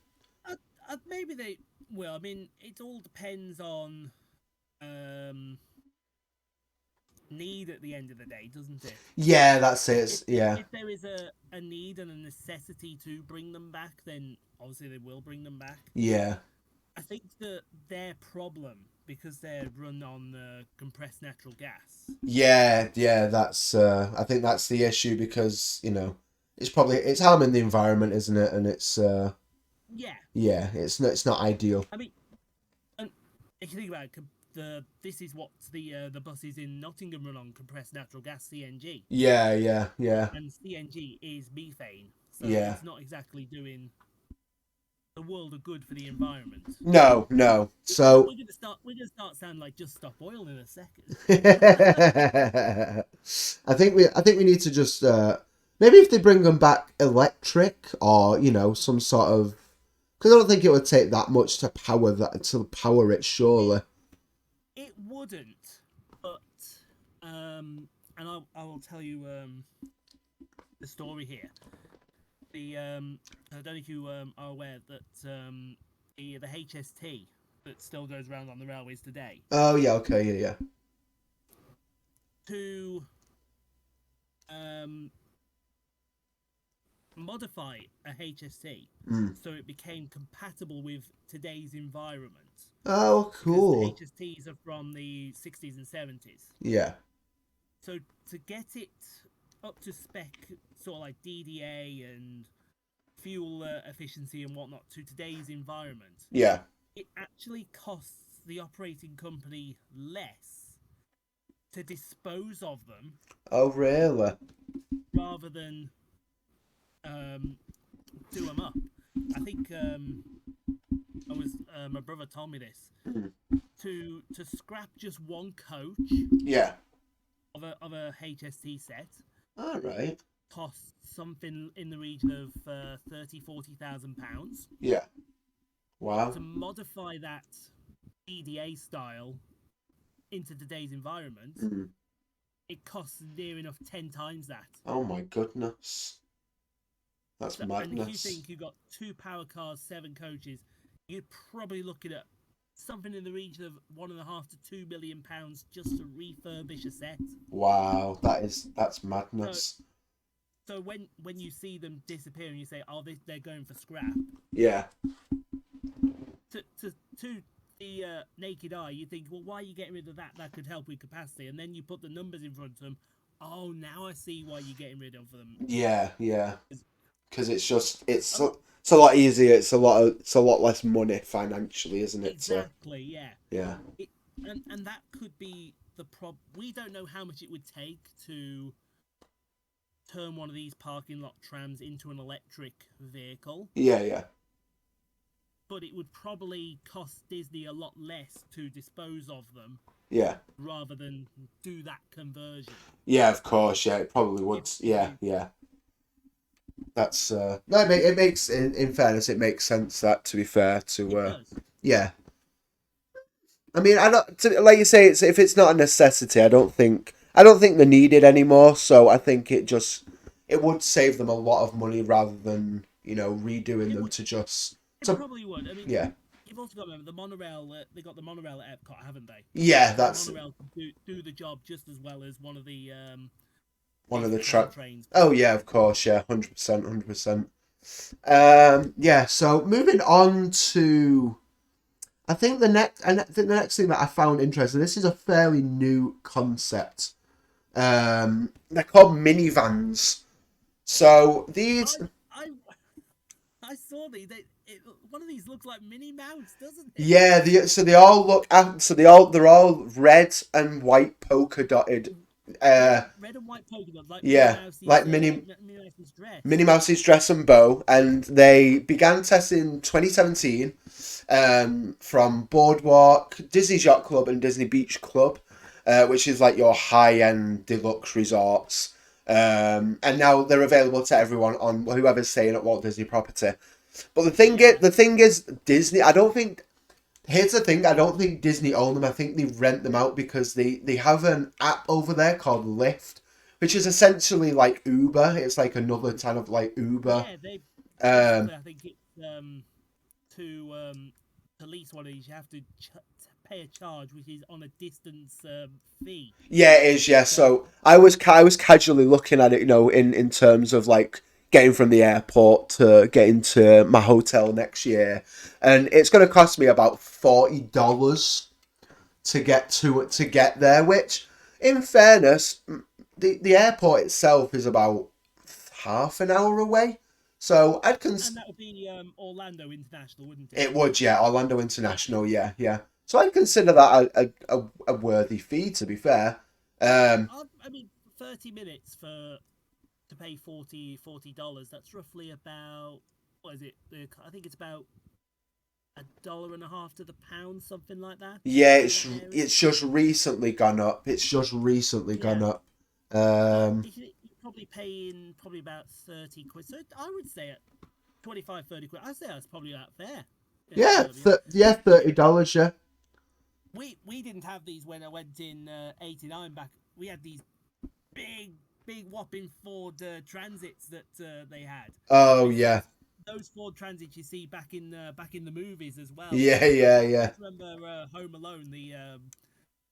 S3: Maybe they will. I mean, it all depends on um, need at the end of the day, doesn't it?
S2: Yeah, that's it. Yeah,
S3: If there is a need and a necessity to bring them back, then obviously they will bring them back.
S2: yeah.
S3: I think that their problem, because they're run on compressed natural gas.
S2: Yeah, yeah, that's I think that's the issue because, it's harming the environment, isn't it? And it's
S3: Yeah,
S2: yeah, it's not ideal.
S3: I mean, and if you think about it, this is what the buses in Nottingham run on compressed natural gas CNG,
S2: Yeah, yeah, yeah.
S3: and CNG is methane, so
S2: Yeah.
S3: it's not exactly doing the world of good for the environment.
S2: No, no. So
S3: We're gonna start sounding like Just Stop Oil in a second.
S2: I think we need to just maybe if they bring them back electric or, some sort of because I don't think it would take that much to power it surely.
S3: It wouldn't, but and I will tell you the story here. I don't know if you are aware that the HST that still goes around on the railways today
S2: Oh yeah, okay, yeah, yeah.
S3: to modify a HST
S2: Mm.
S3: so it became compatible with today's environment.
S2: Oh, cool.
S3: Because the HSTs are from the 60s and 70s.
S2: Yeah.
S3: So to get it up to spec, sort of like DDA and fuel efficiency and whatnot to today's environment,
S2: Yeah.
S3: it actually costs the operating company less to dispose of them
S2: Oh, really?
S3: rather than do them up. I think my brother told me this. To scrap just one coach
S2: Yeah.
S3: of a HST set
S2: All right.
S3: costs something in the region of £30,000-40,000.
S2: Yeah. Wow.
S3: To modify that EDA style into today's environment,
S2: Mm.
S3: it costs near enough 10 times that.
S2: Oh my goodness. That's
S3: And if you
S2: madness.
S3: think you've got 2 power cars, 7 coaches, you're probably looking at something in the region of £1.5 to £2 million just to refurbish a set.
S2: Wow, that's madness.
S3: So when you see them disappear and you say, "Oh, they're going for scrap,"
S2: Yeah.
S3: to the naked eye, you think, well, why are you getting rid of that? That could help with capacity, and then you put the numbers in front of them. Oh, now I see why you're getting rid of them.
S2: Yeah, because it's
S3: Um,
S2: a lot easier. It's a lot less money financially, isn't it?
S3: Exactly. Yeah.
S2: Yeah,
S3: It, and that could be the problem. We don't know how much it would take to turn one of these parking lot trams into an electric vehicle,
S2: yeah,
S3: but it would probably cost Disney a lot less to dispose of them
S2: yeah.
S3: rather than do that conversion.
S2: Yeah, of course. Yeah, it probably would. Yeah, yeah. That's no. It makes in fairness, it makes sense. That to be fair
S3: It does.
S2: yeah. I mean, I don't like you say. It's if it's not a necessity, I don't think they're needed anymore. So I think it would save them a lot of money rather than redoing
S3: It
S2: them
S3: would.
S2: to just
S3: It
S2: to
S3: probably would. I mean,
S2: yeah
S3: you've also got to remember the monorail. They got the monorail at Epcot, haven't they?
S2: yeah.
S3: The
S2: That's
S3: monorail can do the job just as well as one of the
S2: one of the
S3: trains.
S2: Oh yeah, of course. Yeah, 100%, 100%. Yeah. So moving on to. I think the next thing that I found interesting. This is a fairly new concept. They're called minivans. So these,
S3: I saw these. One of these looks like Minnie Mouse, doesn't it?
S2: yeah. They all look. They're all red and white polka dotted.
S3: Red and white polka dots, like
S2: Yeah, like
S3: Minnie Mouse's dress.
S2: Minnie Mouse's dress and bow, and they began testing in 2017 from Boardwalk, Disney's Yacht Club, and Disney Beach Club, which is like your high-end deluxe resorts. And now they're available to everyone on whoever's staying at Walt Disney property. But the thing is, Disney. Here's the thing. I don't think Disney own them. I think they rent them out because they have an app over there called Lyft, which is essentially like Uber. It's like another kind of like Uber.
S3: Yeah, they.
S2: Um,
S3: I think it's to lease one of these, you have to pay a charge, which is on a distance fee.
S2: yeah, it is. Yeah. So I was casually looking at it, in terms of like getting from the airport to getting to my hotel next year, and it's going to cost me about $40 to get there. Which, in fairness, the airport itself is about half an hour away. So
S3: And that would be Orlando International, wouldn't it?
S2: it would, yeah, Orlando International, yeah, yeah. So I'd consider that a worthy fee, to be fair.
S3: I mean, 30 minutes to pay $40. That's roughly about, what is it? I think it's about $1.50 to the pound, something like that.
S2: Yeah, it's just recently gone up. It's just recently gone up.
S3: You're probably paying about 30 quid. So I would say at 25, 30 quid. I'd say that's probably about fair.
S2: Yeah, $30. Yeah.
S3: We didn't have these when I went in '89 back. We had these big whopping Ford Transits that they had.
S2: Oh yeah.
S3: Those Ford Transits you see back in the movies as well.
S2: Yeah.
S3: I remember Home Alone, the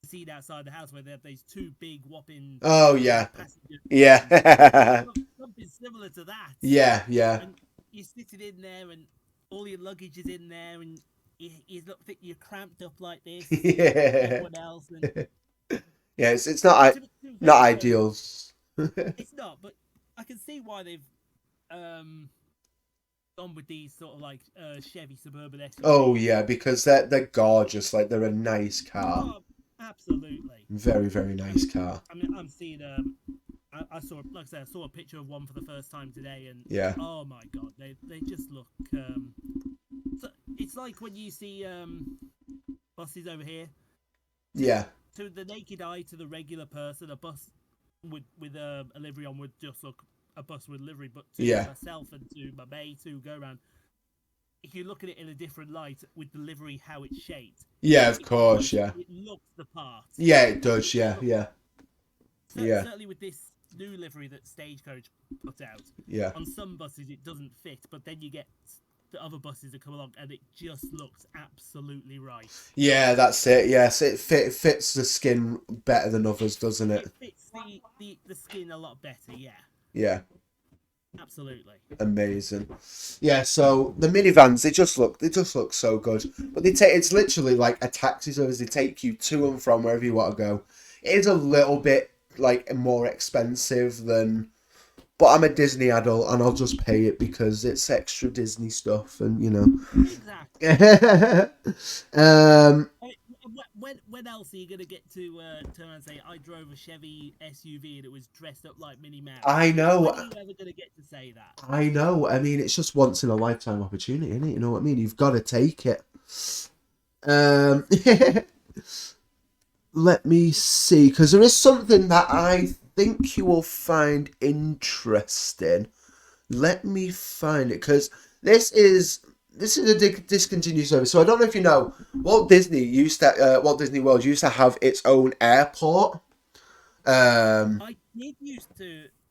S3: scene outside the house where they have these two big whopping.
S2: Oh yeah.
S3: Passengers.
S2: Yeah.
S3: Something similar to that.
S2: Yeah.
S3: And you're sitting in there, and all your luggage is in there, and you look think you're cramped up like this.
S2: Yeah.
S3: Everyone else. And
S2: Yeah. It's not ideal.
S3: It's not, but I can see why they've gone with these sort of like Chevy Suburban SUVs.
S2: Oh yeah, because they're gorgeous. Like they're a nice car.
S3: Oh, absolutely.
S2: Very very nice car.
S3: I mean, I'm seeing. I saw, like I said, I saw a picture of one for the first time today, and
S2: yeah.
S3: Oh my god, they just look. So it's like when you see buses over here.
S2: Yeah.
S3: To the naked eye, to the regular person, a bus with a livery on would just look a bus with livery, but to myself and to my mate who go around, if you look at it in a different light with the livery how it's shaped,
S2: yeah, of course, yeah,
S3: it looks the part.
S2: Yeah, it does, yeah.
S3: Certainly with this new livery that Stagecoach put out,
S2: yeah,
S3: on some buses it doesn't fit, but then you get the other buses that come along and it just looks absolutely right.
S2: Yeah, that's it. Yes, it fits the skin better than others, doesn't it?
S3: It fits the skin a lot better, yeah.
S2: Yeah.
S3: Absolutely.
S2: Amazing. Yeah, so the minivans, they just look so good. But it's literally like a taxi service. They take you to and from wherever you want to go. It is a little bit like more expensive than, but I'm a Disney adult and I'll just pay it because it's extra Disney stuff and
S3: Exactly.
S2: um
S3: When else are you gonna get to turn around and say I drove a Chevy SUV and it was dressed up like Minnie Mouse?
S2: I
S3: When
S2: know.
S3: are you ever gonna get to say that?
S2: I know. I mean, it's just once in a lifetime opportunity, isn't it? You know what I mean? You've got to take it. Um, let me see, because there is something that I think you will find interesting. Let me find it, because this is a discontinued service. So I don't know if you know, Walt Disney World used to have its own airport.
S3: I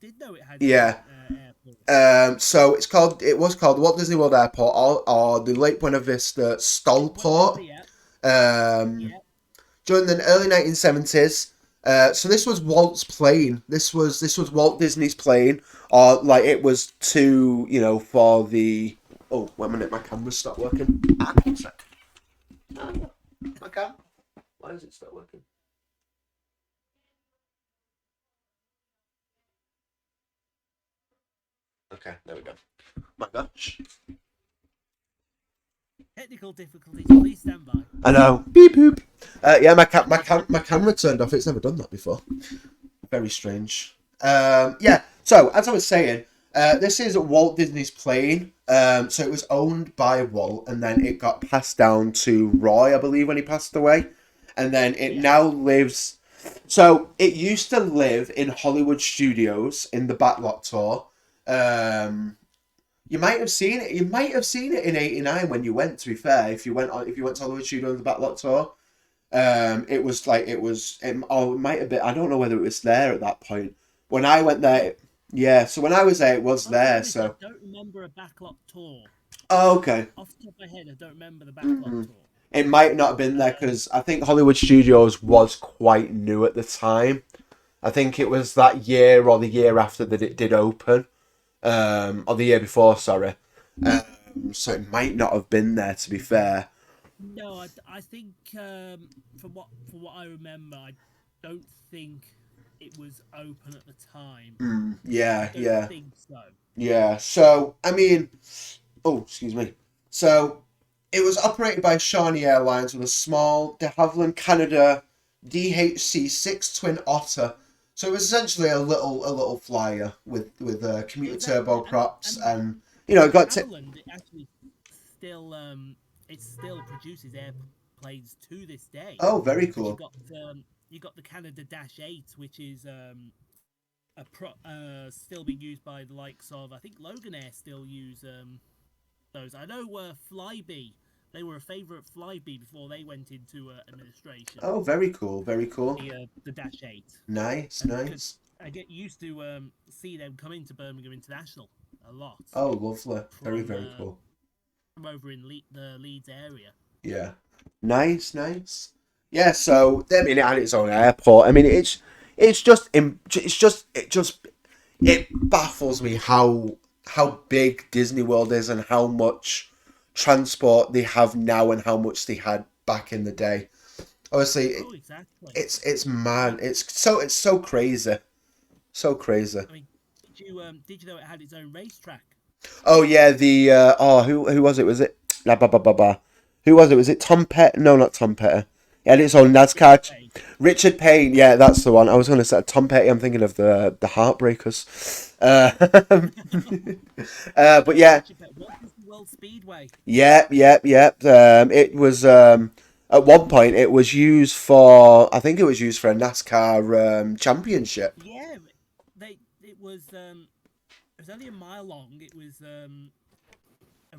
S3: did know it had its own
S2: Yeah.
S3: airport.
S2: So it was called Walt Disney World Airport or the Lake Buena Vista Stallport.
S3: Yeah,
S2: Um,
S3: yeah.
S2: during the early 1970s. So this was Walt's plane. This was Walt Disney's plane, or like it was to for the. Oh, wait a minute, my camera's stopped working. One sec. My cam. Why does it stop working? Okay, there we go. My gosh.
S3: Technical difficulties. Please stand by.
S2: I know. Beep boop. Yeah, my camera turned off. It's never done that before. Very strange. Yeah. So as I was saying, this is Walt Disney's plane. So it was owned by Walt, and then it got passed down to Roy, I believe, when he passed away, and then it now lives. So it used to live in Hollywood Studios in the Backlot tour. You might have seen it. You might have seen it in '89 when you went. To be fair, if you went to Hollywood Studios in the Backlot tour, it might have been. I don't know whether it was there at that point when I went there. Yeah, so when I was there, it was
S3: I'll be
S2: there.
S3: honest, I
S2: So
S3: don't remember a backlot tour.
S2: oh, okay.
S3: Off the top of my head, I don't remember the backlot tour.
S2: It might not have been there because I think Hollywood Studios was quite new at the time. I think it was that year or the year after that it did open, or the year before. Sorry. So it might not have been there. To be fair.
S3: No, I think from what I remember, I don't think it was open at the time.
S2: Yeah,
S3: I don't
S2: yeah.
S3: think so.
S2: Yeah, so, I mean, oh, excuse me. So, it was operated by Shawnee Airlines with a small de Havilland Canada DHC-6 Twin Otter. So it was essentially a little flyer with commuter turboprops and it got to.
S3: Havilland it actually still it still produces airplanes to this day.
S2: Oh, very
S3: Because
S2: cool.
S3: you got the Canada Dash 8, which is still being used by the likes of I think Logan Air still use those. I know Flybe. They were a favourite Flybe before they went into administration.
S2: Oh, very cool, very cool.
S3: The Dash 8.
S2: Nice,
S3: And
S2: nice.
S3: I get used to see them come into Birmingham International a lot.
S2: Oh, lovely. Very,
S3: From
S2: very cool.
S3: from over in the Leeds area.
S2: Yeah. Nice, nice. Yeah, so I mean, it had its own airport. I mean, it baffles me how big Disney World is and how much transport they have now and how much they had back in the day. Obviously,
S3: Oh, exactly.
S2: it's mad. It's so crazy, so crazy.
S3: I mean, did you know it had its own racetrack?
S2: Oh yeah, the who was it? Was it blah, blah, blah, blah, blah. Who was it? Was it Tom Petty? No, not Tom Petty. It had its own NASCAR. Richard Payne, yeah, that's the one. I was going to say Tom Petty. I'm thinking of the Heartbreakers. But yeah,
S3: What is the World Speedway?
S2: yeah, yeah, yeah. It was at one point it was used for. I think it was used for a NASCAR championship.
S3: Yeah, it was only a mile long. It was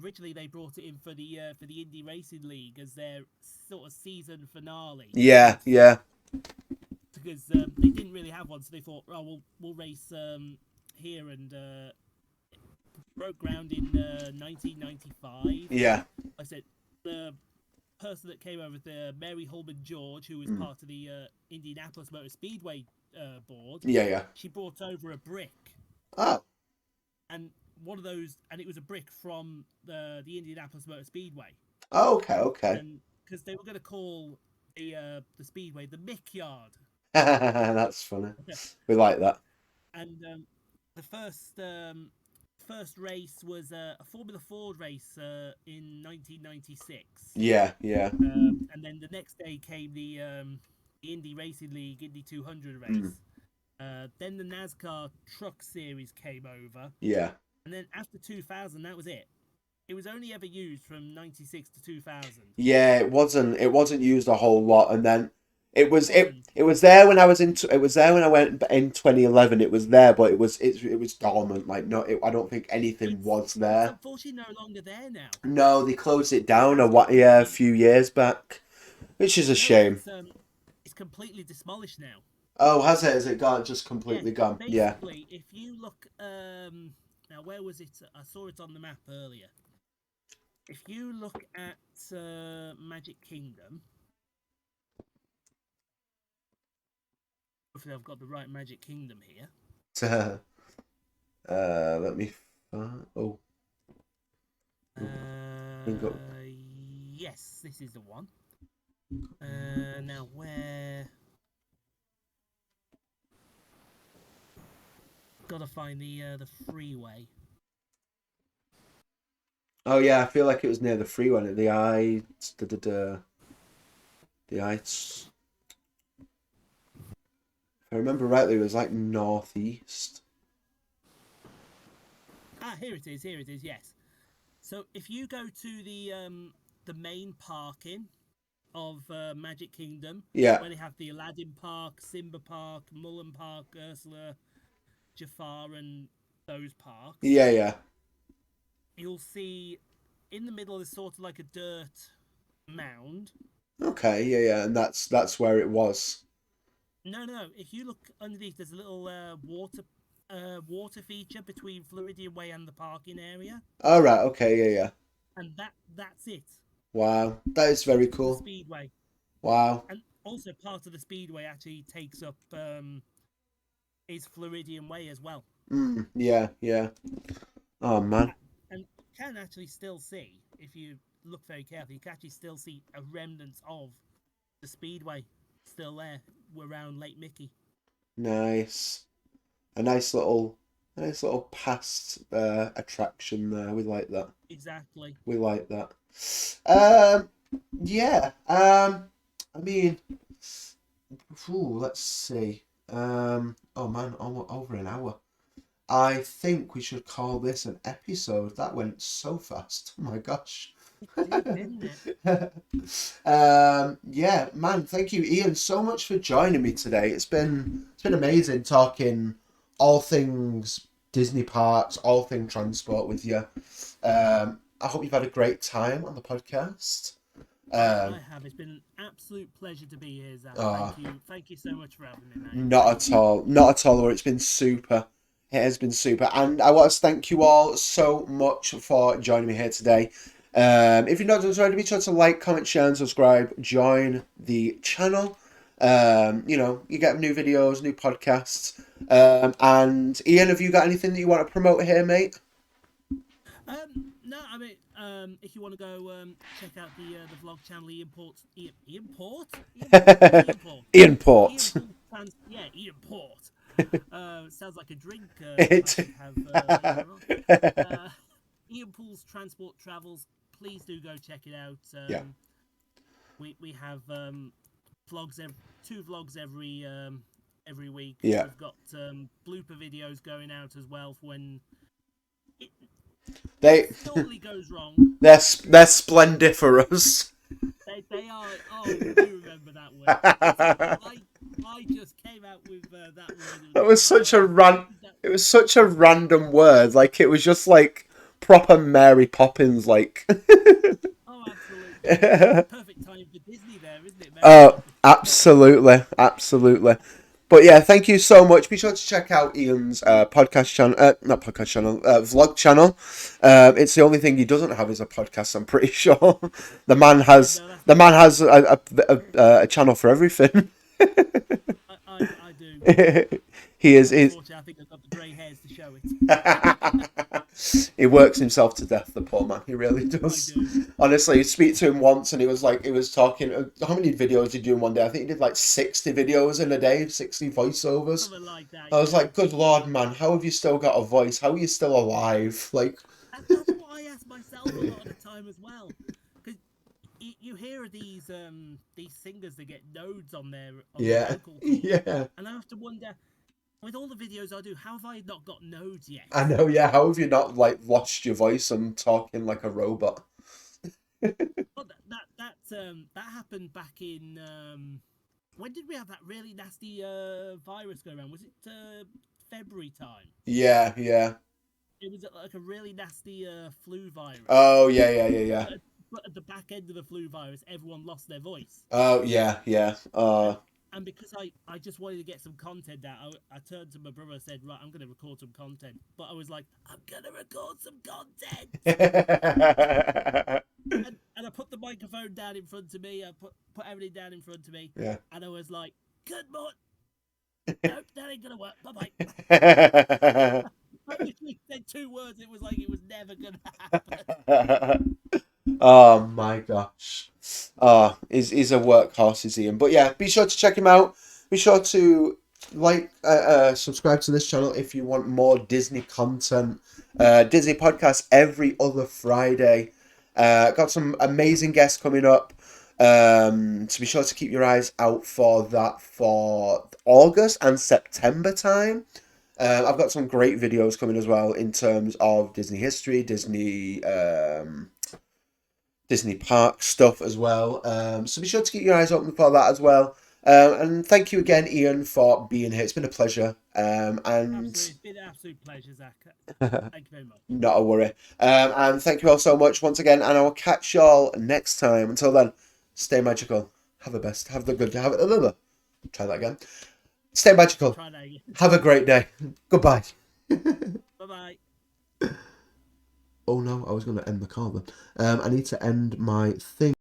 S3: originally they brought it in for the Indy Racing League as their sort of season finale.
S2: Yeah, yeah,
S3: Because they didn't really have one, so they thought, oh, we'll race here, and broke ground in 1995.
S2: yeah,
S3: I said the person that came over there, Mary Holman George, who was part of the Indianapolis Motor Speedway board.
S2: yeah, yeah.
S3: She brought over a brick.
S2: Oh,
S3: and one of those, and it was a brick from the Indianapolis Motor Speedway,
S2: Oh, okay.
S3: and because they were going to call the speedway the Mick Yard,
S2: That's funny. We like that.
S3: and the first race was a Formula Ford race in 1996.
S2: Yeah.
S3: And then the next day came the Indy Racing League Indy 200 race. Then the NASCAR Truck Series came over.
S2: Yeah.
S3: And then after 2000, that was it. It was only ever used from 96 to 2000.
S2: Yeah, it wasn't used a whole lot, and then it was there when I was it was there when I went in 2011. It was there, but it was dormant. Like I don't think anything was there.
S3: It's unfortunately no longer there now.
S2: No, they closed it down a few years back, which is a shame.
S3: It's completely demolished now.
S2: Oh, has it? Has it gone? Just completely gone? Yeah.
S3: Basically, if you look, now where was it? I saw it on the map earlier. If you look at Magic Kingdom, hopefully I've got the right Magic Kingdom here.
S2: Let me find. Oh.
S3: Yes, this is the one. Now where? Gotta find the freeway.
S2: Oh yeah, I feel like it was near the freeway. The If I remember rightly, it was like northeast.
S3: Here it is. Yes. So if you go to the main parking of Magic Kingdom,
S2: Yeah.
S3: where they have the Aladdin Park, Simba Park, Mullen Park, Ursula, Jafar, and those parks.
S2: Yeah.
S3: You'll see in the middle is sort of like a dirt mound.
S2: Okay, yeah, and that's where it was.
S3: No. If you look underneath, there's a little water feature between Floridian Way and the parking area.
S2: All right, okay, yeah.
S3: And that's it.
S2: Wow, that is very
S3: The
S2: cool.
S3: Speedway.
S2: Wow.
S3: And also part of the Speedway actually takes up is Floridian Way as well.
S2: Yeah. Oh man.
S3: And you can actually still see, if you look very carefully, you can actually still see a remnant of the Speedway still there around Lake Mickey.
S2: Nice. A nice little past attraction there. We like that.
S3: Exactly.
S2: We like that. Yeah. I mean, let's see. Oh man, over an hour. I think we should call this an episode. That went so fast. Oh my gosh.
S3: Didn't it?
S2: Yeah, man, thank you, Ian, so much for joining me today. It's been amazing talking all things Disney parks, all things transport with you. I hope you've had a great time on the podcast.
S3: I have. It's been an absolute pleasure to be here, Zach. Thank you so much for having me, mate.
S2: Not at all, Laura. It's been super. It has been super, and I want to thank you all so much for joining me here today. If you're not already, be sure to like, comment, share, and subscribe. Join the channel. You get new videos, new podcasts. And Ian, have you got anything that you want to promote here, mate?
S3: No, I mean, if you want to go check out the vlog channel, Ian Port.
S2: Ian Port.
S3: Ian Port. Sounds like a drink. Ian Pool's Transport Travels. Please do go check it out.
S2: Yeah.
S3: We have vlogs, two vlogs every week.
S2: Yeah.
S3: We've got blooper videos going out as well for when it totally goes wrong.
S2: They're splendiferous.
S3: They are. Oh, you do remember that word? I just came out with that word.
S2: That was such a It was such a random word. Like it was just like proper Mary Poppins. Like.
S3: Oh, absolutely. Perfect time for Disney there, isn't it?
S2: Oh, absolutely. But yeah, thank you so much. Be sure to check out Ian's podcast channel, vlog channel. It's the only thing he doesn't have is a podcast. I'm pretty sure the man has a channel for everything.
S3: I do.
S2: He is.
S3: Unfortunately, I think I've got the grey hairs to show it.
S2: He works himself to death, the poor man. He really
S3: I
S2: does.
S3: do.
S2: Honestly, you speak to him once, and he was talking. How many videos did you do in one day? I think he did like 60 videos in a day, 60 voiceovers.
S3: Something like that.
S2: I was like, good lord, man, how have you still got a voice? How are you still alive? Like,
S3: That's what I ask myself a lot of the time as well. Because you hear of these singers that get nodes on their
S2: yeah,
S3: vocal cords,
S2: yeah.
S3: and I have to wonder, with all the videos I do, how have I not got nodes yet?
S2: I know, yeah. How have you not like lost your voice and talking like a robot?
S3: Well, that happened back in when did we have that really nasty virus go around? Was it February time?
S2: Yeah, yeah.
S3: It was like a really nasty flu virus.
S2: Oh, yeah.
S3: But at the back end of the flu virus, everyone lost their voice.
S2: Oh, yeah.
S3: And because I just wanted to get some content out, I turned to my brother and said, right, I'm going to record some content. But I was like, I'm going to record some content. and I put the microphone down in front of me. I put everything down in front of me.
S2: Yeah.
S3: And I was like, good morning. Nope, that ain't going to work. Bye-bye. I literally said 2 words. It was like it was never going to happen.
S2: Oh my gosh. He's a workhorse, is Ian. But yeah, be sure to check him out. Be sure to subscribe to this channel if you want more Disney content. Disney podcast every other Friday. Got some amazing guests coming up. So be sure to keep your eyes out for that for August and September time. I've got some great videos coming as well in terms of Disney history, Disney park stuff as well. So be sure to keep your eyes open for that as well. And thank you again, Ian, for being here. It's been a pleasure.
S3: Absolutely. It's been an absolute pleasure, Zach. Thank you very much.
S2: Not a worry. And thank you all so much once again. And I will catch y'all next time. Until then, stay magical. Have the best. Have the good. Try that again. Stay magical.
S3: Try that again.
S2: Have a great day. Goodbye.
S3: Bye-bye.
S2: Oh no, I was going to end the call then. I need to end my thing.